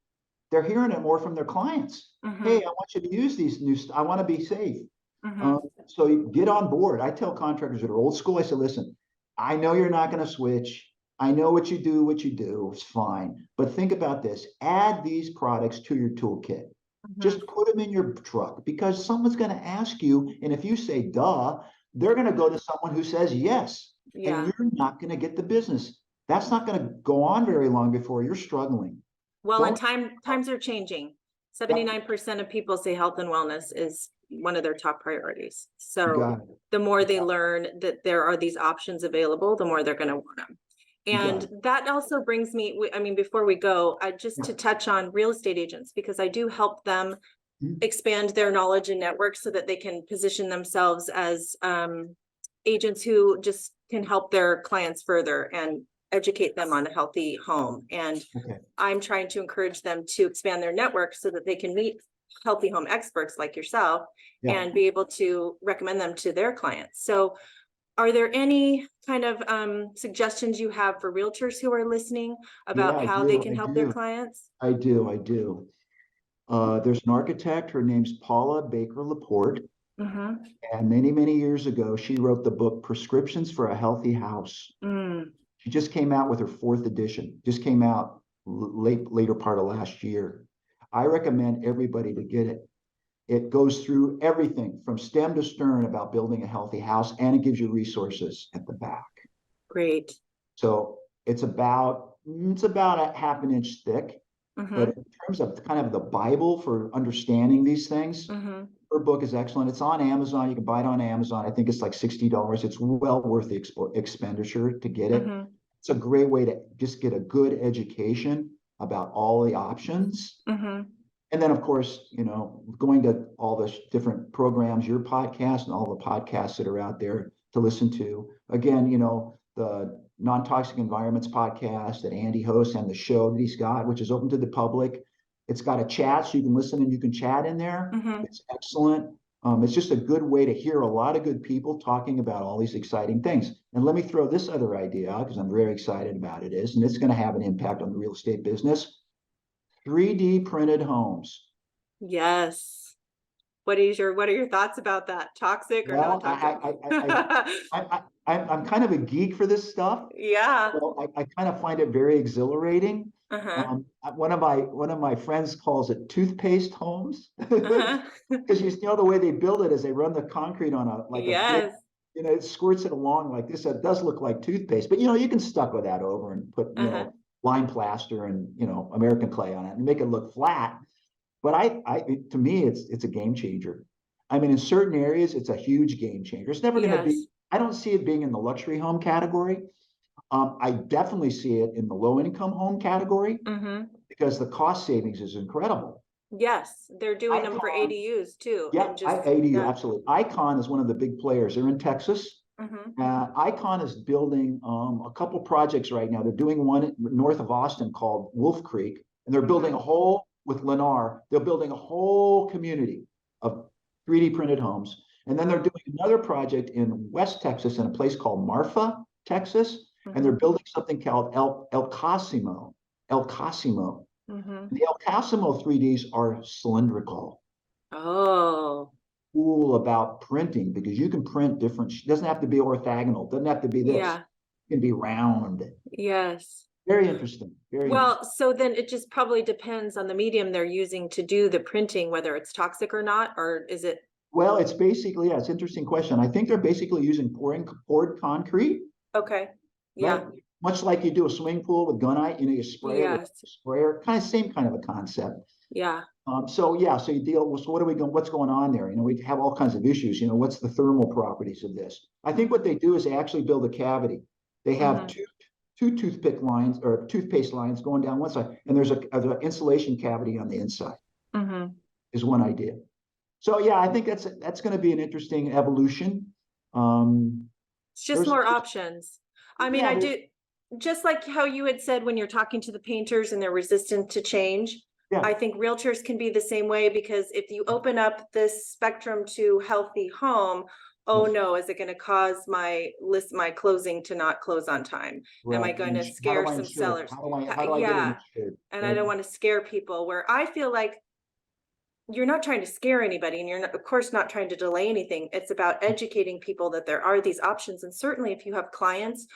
Speaker 2: they're hearing it more from their clients. Hey,
Speaker 1: Mm-hmm.
Speaker 2: I want you to use these I want to be safe.
Speaker 1: Mm-hmm.
Speaker 2: So you get on board. I tell contractors that are old school, I said, listen, I know you're not going to switch. I know what you do. It's fine. But think about this. Add these products to your toolkit.
Speaker 1: Mm-hmm.
Speaker 2: Just put them in your truck because someone's going to ask you. And if you say, duh, they're going to go to someone who says yes. And
Speaker 1: Yeah.
Speaker 2: you're not going to get the business. That's not going to go on very long before you're struggling.
Speaker 1: Well, and
Speaker 2: Don't,
Speaker 1: times are changing.
Speaker 2: yep,
Speaker 1: 79% of people say health and wellness is one of their top priorities.
Speaker 2: you
Speaker 1: So
Speaker 2: got it.
Speaker 1: the more
Speaker 2: You
Speaker 1: they
Speaker 2: got
Speaker 1: learn that there are these options available, the more they're going to want them.
Speaker 2: You got
Speaker 1: And
Speaker 2: it.
Speaker 1: that also brings me, I mean, before we go, just to touch on real estate agents, because I do help them
Speaker 2: Mhm.
Speaker 1: expand their knowledge and network so that they can position themselves as agents who just can help their clients further and educate them on a healthy home. And
Speaker 2: Okay.
Speaker 1: I'm trying to encourage them to expand their network so that they can meet healthy home experts like yourself
Speaker 2: Yeah.
Speaker 1: and be able to recommend them to their clients. So are there any kind of suggestions you have for realtors who are listening
Speaker 2: Yeah,
Speaker 1: about
Speaker 2: I
Speaker 1: how they
Speaker 2: do.
Speaker 1: can
Speaker 2: I
Speaker 1: help their
Speaker 2: do.
Speaker 1: clients?
Speaker 2: I do. There's an architect. Her name's Paula Baker Laporte.
Speaker 1: Mm-hmm.
Speaker 2: And many, many years ago, she wrote the book Prescriptions for a Healthy House.
Speaker 1: Mm,
Speaker 2: She just came out with her fourth edition, just came out later part of last year. I recommend everybody to get it. It goes through everything from stem to stern about building a healthy house, and it gives you resources at the back.
Speaker 1: great.
Speaker 2: So it's about a half an inch thick. But
Speaker 1: Mm-hmm.
Speaker 2: in terms of kind of the Bible for understanding these things,
Speaker 1: Mm-hmm.
Speaker 2: her book is excellent. It's on Amazon. You can buy it on Amazon. I think it's like $60. It's well worth the expenditure to get it.
Speaker 1: Mm-hmm.
Speaker 2: It's a great way to just get a good education about all the options.
Speaker 1: Mm-hmm.
Speaker 2: And then, of course, going to all the different programs, your podcast and all the podcasts that are out there to listen to. Again, the Non-Toxic Environments podcast that Andy hosts and the show that he's got, which is open to the public. It's got a chat so you can listen and you can chat in there.
Speaker 1: Mm-hmm.
Speaker 2: It's excellent. It's just a good way to hear a lot of good people talking about all these exciting things. And let me throw this other idea out because I'm very excited about it and it's going to have an impact on the real estate business. 3D printed homes.
Speaker 1: Yes. What are your thoughts about that? Toxic or
Speaker 2: Well,
Speaker 1: non-toxic?
Speaker 2: I'm kind of a geek for this stuff.
Speaker 1: Yeah.
Speaker 2: So I kind of find it very exhilarating.
Speaker 1: Uh-huh.
Speaker 2: One of my friends calls it toothpaste homes
Speaker 1: Uh-huh.
Speaker 2: because you know the way they build it is they run the concrete on a big,
Speaker 1: Yes.
Speaker 2: it squirts it along like this. It does look like toothpaste, but you can stucco that over and put
Speaker 1: Uh-huh.
Speaker 2: lime plaster and American clay on it and make it look flat. But to me, it's a game changer. I mean, in certain areas, it's a huge game changer. It's never going to be.
Speaker 1: Yes.
Speaker 2: I don't see it being in the luxury home category. I definitely see it in the low income home category
Speaker 1: Mm-hmm.
Speaker 2: because the cost savings is incredible.
Speaker 1: Yes, they're doing them for
Speaker 2: Icon,
Speaker 1: ADUs too,
Speaker 2: yeah,
Speaker 1: and just,
Speaker 2: ADU,
Speaker 1: yeah.
Speaker 2: absolutely. Icon is one of the big players. They're in Texas.
Speaker 1: Hmm.
Speaker 2: Icon is building a couple projects right now. They're doing one north of Austin called Wolf Creek, and they're building a
Speaker 1: Hmm.
Speaker 2: whole with Lennar. They're building a whole community of 3D printed homes, and then they're
Speaker 1: Wow.
Speaker 2: doing another project in West Texas in a place called Marfa, Texas, and they're
Speaker 1: Hmm.
Speaker 2: building something called El Cosimo. El Cosimo.
Speaker 1: Hmm.
Speaker 2: The El Cosimo 3Ds are cylindrical,
Speaker 1: Oh,
Speaker 2: cool about printing because you can print different. It doesn't have to be orthogonal. It doesn't have to be this.
Speaker 1: yeah.
Speaker 2: It can be round.
Speaker 1: Yes.
Speaker 2: Very interesting. Very
Speaker 1: Well,
Speaker 2: interesting.
Speaker 1: so then it just probably depends on the medium they're using to do the printing, whether it's toxic or not, or is it?
Speaker 2: Well, it's basically, yeah, it's an interesting question. I think they're basically using poured concrete,
Speaker 1: Okay.
Speaker 2: right?
Speaker 1: Yeah.
Speaker 2: Much like you do a swimming pool with gunite, you spray it with
Speaker 1: Yes.
Speaker 2: a sprayer, kind of same kind of a concept.
Speaker 1: Yeah.
Speaker 2: So yeah, so you deal with, so what are we going, what's going on there? We have all kinds of issues, what's the thermal properties of this? I think what
Speaker 1: Hmm.
Speaker 2: they do is they actually build a cavity. They have
Speaker 1: Hmm.
Speaker 2: two toothpick lines or toothpaste lines going down one side, and there's an insulation cavity on the inside,
Speaker 1: Hmm.
Speaker 2: is one idea. So yeah, I think that's going to be an interesting evolution. Um,
Speaker 1: It's just
Speaker 2: there's,
Speaker 1: more options. I mean,
Speaker 2: yeah,
Speaker 1: I
Speaker 2: there's,
Speaker 1: do, just like how you had said when you're talking to the painters and they're resistant to change.
Speaker 2: yeah,
Speaker 1: I think realtors can be the same way, because if you open up this spectrum to healthy home, oh
Speaker 2: yes,
Speaker 1: no, is it going to cause my closing to not close on time? Am I
Speaker 2: right.
Speaker 1: going to
Speaker 2: How
Speaker 1: scare
Speaker 2: do I
Speaker 1: some
Speaker 2: insure it?
Speaker 1: sellers?
Speaker 2: How do I get it
Speaker 1: Yeah.
Speaker 2: insured?
Speaker 1: And I
Speaker 2: Right.
Speaker 1: don't want to scare people, where I feel like you're not trying to scare anybody, and you're not, of course, not trying to delay anything. It's about educating people that there are these options. And certainly if you have clients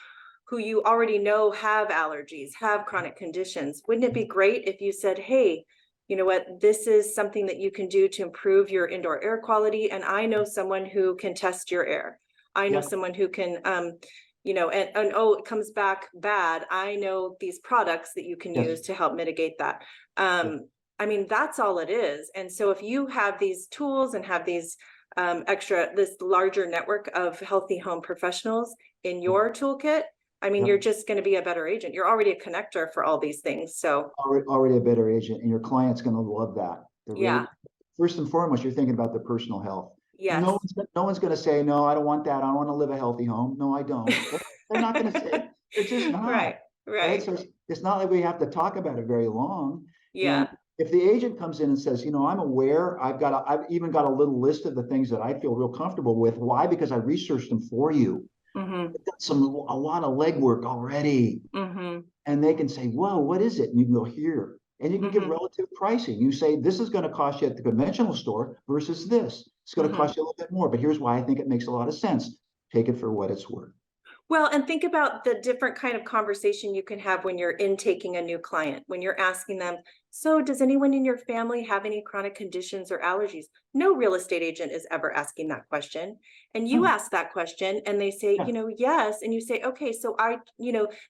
Speaker 1: who you already know have allergies, have chronic conditions, wouldn't it be great if you said, hey, you know what, this is something that you can do to improve your indoor air quality, and I know someone who can test your air. I know
Speaker 2: Yeah.
Speaker 1: someone who can and oh, it comes back bad, I know these products that you can
Speaker 2: Yes.
Speaker 1: use to help mitigate that.
Speaker 2: Yeah.
Speaker 1: I mean, that's all it is. And so if you have these tools and have these this larger network of healthy home professionals in
Speaker 2: Yeah.
Speaker 1: your toolkit, I mean,
Speaker 2: Yeah.
Speaker 1: you're just going to be a better agent. You're already a connector for all these things. So
Speaker 2: Already a better agent, and your client's going to love that. They're really,
Speaker 1: yeah,
Speaker 2: first and foremost, you're thinking about their personal health.
Speaker 1: yes,
Speaker 2: No one's going to say, no, I don't want that. I want to live a healthy home. No, I don't. They're not going to say it. They're just
Speaker 1: right,
Speaker 2: not, right?
Speaker 1: right,
Speaker 2: So it's not like we have to talk about it very long. And
Speaker 1: yeah,
Speaker 2: if the agent comes in and says, I'm aware, I've even got a little list of the things that I feel real comfortable with. Why? Because I researched them for you.
Speaker 1: mm-hmm,
Speaker 2: I've done a lot of legwork already,
Speaker 1: mm-hmm,
Speaker 2: and they can say, whoa, what is it? And you can go here. And you can give
Speaker 1: mm-hmm,
Speaker 2: relative pricing. You say, this is going to cost you at the conventional store versus this. It's going to
Speaker 1: mm-hmm.
Speaker 2: cost you a little bit more, but here's why I think it makes a lot of sense. Take it for what it's worth.
Speaker 1: Well, and think about the different kind of conversation you can have when you're intaking a new client, when you're asking them, so does anyone in your family have any chronic conditions or allergies? No real estate agent is ever asking that question. And you
Speaker 2: No,
Speaker 1: ask that question and they say,
Speaker 2: yeah,
Speaker 1: yes. And you say, okay, so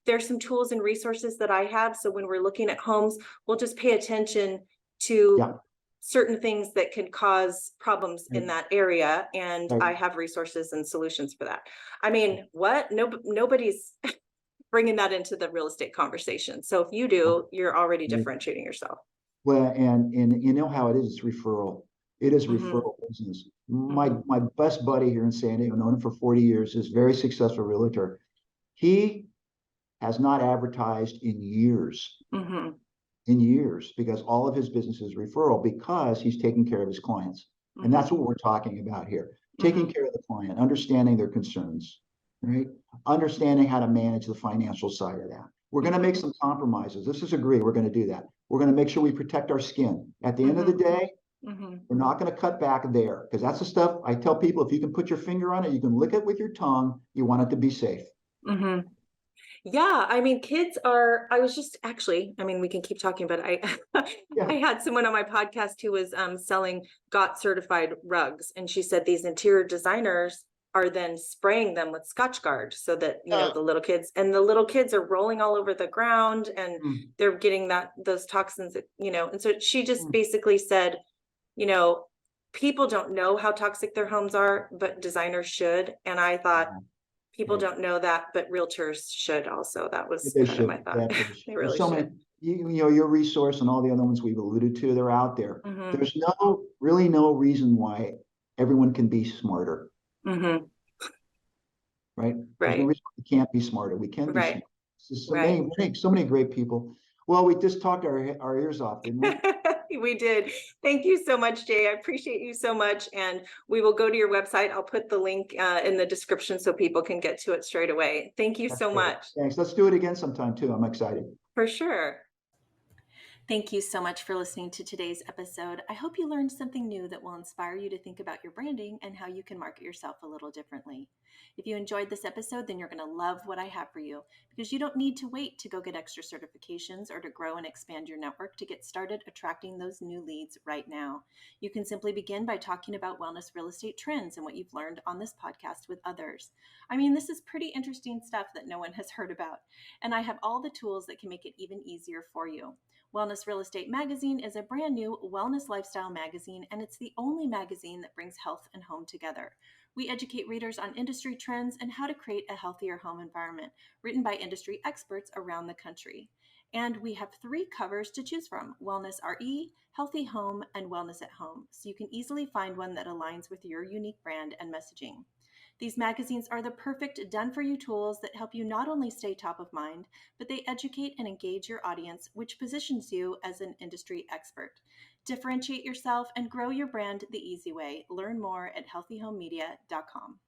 Speaker 1: there's some tools and resources that I have. So when we're looking at homes, we'll just pay attention to
Speaker 2: yeah,
Speaker 1: certain things that can cause problems
Speaker 2: right,
Speaker 1: in that area, and
Speaker 2: right.
Speaker 1: I have resources and solutions for that. I mean, what? No, nobody's bringing that into the real estate conversation. So if you do, you're already
Speaker 2: Right.
Speaker 1: differentiating yourself.
Speaker 2: Well, and you know how it is, it's referral. It is
Speaker 1: Hmm.
Speaker 2: referral business. My
Speaker 1: Hmm.
Speaker 2: my best buddy here in San Diego, known him for 40 years, is a very successful realtor. He has not advertised
Speaker 1: Hmm.
Speaker 2: in years because all of his business is referral because he's taking care of his clients. And that's
Speaker 1: Hmm.
Speaker 2: what we're talking about here. Taking
Speaker 1: Hmm.
Speaker 2: care of the client, understanding their concerns, right? Understanding how to manage the financial side of that. We're going to make
Speaker 1: Hmm.
Speaker 2: some compromises. This is agree. We're going to do that. We're going to make sure we protect our skin. At the end of the
Speaker 1: Hmm.
Speaker 2: day,
Speaker 1: Hmm.
Speaker 2: we're not going to cut back there because that's the stuff I tell people. If you can put your finger on it, you can lick it with your tongue. You want it to be safe.
Speaker 1: Hmm. Yeah, I mean, kids are, I was just actually, I mean, we can keep talking, but I I
Speaker 2: Yeah.
Speaker 1: had someone on my podcast who was selling got certified rugs, and she said these interior designers are then spraying them with Scotch Guard so that,
Speaker 2: Uh,
Speaker 1: the little kids are rolling all over the ground, and
Speaker 2: mm,
Speaker 1: they're getting those toxins, and so she just
Speaker 2: mm,
Speaker 1: basically said, you know, people don't know how toxic their homes are, but designers should. And I thought,
Speaker 2: yeah,
Speaker 1: people
Speaker 2: right.
Speaker 1: don't know that, but realtors should also. That was
Speaker 2: They
Speaker 1: kind of my
Speaker 2: should.
Speaker 1: thought.
Speaker 2: They absolutely should.
Speaker 1: They
Speaker 2: There's
Speaker 1: really
Speaker 2: so many.
Speaker 1: should.
Speaker 2: your resource and all the other ones we've alluded to, they're out there.
Speaker 1: Hmm.
Speaker 2: There's really no reason why everyone can be smarter,
Speaker 1: Hmm.
Speaker 2: right? There's no
Speaker 1: Right.
Speaker 2: reason we can't be smarter. We can be
Speaker 1: Right.
Speaker 2: smart. So
Speaker 1: Right.
Speaker 2: so many great people. Well, we just talked our ears off, didn't we?
Speaker 1: We did. Thank you so much, Jay. I appreciate you so much. And we will go to your website. I'll put the link in the description so people can get to it straight away. Thank you
Speaker 2: That's
Speaker 1: so
Speaker 2: great.
Speaker 1: much.
Speaker 2: Thanks. Let's do it again sometime too. I'm excited.
Speaker 1: For sure. Thank you so much for listening to today's episode. I hope you learned something new that will inspire you to think about your branding and how you can market yourself a little differently. If you enjoyed this episode, then you're going to love what I have for you because you don't need to wait to go get extra certifications or to grow and expand your network to get started attracting those new leads right now. You can simply begin by talking about wellness real estate trends and what you've learned on this podcast with others. I mean, this is pretty interesting stuff that no one has heard about, and I have all the tools that can make it even easier for you. Wellness Real Estate Magazine is a brand new wellness lifestyle magazine, and it's the only magazine that brings health and home together. We educate readers on industry trends and how to create a healthier home environment, written by industry experts around the country. And we have 3 covers to choose from: Wellness RE, Healthy Home, and Wellness at Home, so you can easily find one that aligns with your unique brand and messaging. These magazines are the perfect done for you tools that help you not only stay top of mind, but they educate and engage your audience, which positions you as an industry expert. Differentiate yourself and grow your brand the easy way. Learn more at healthyhomemedia.com.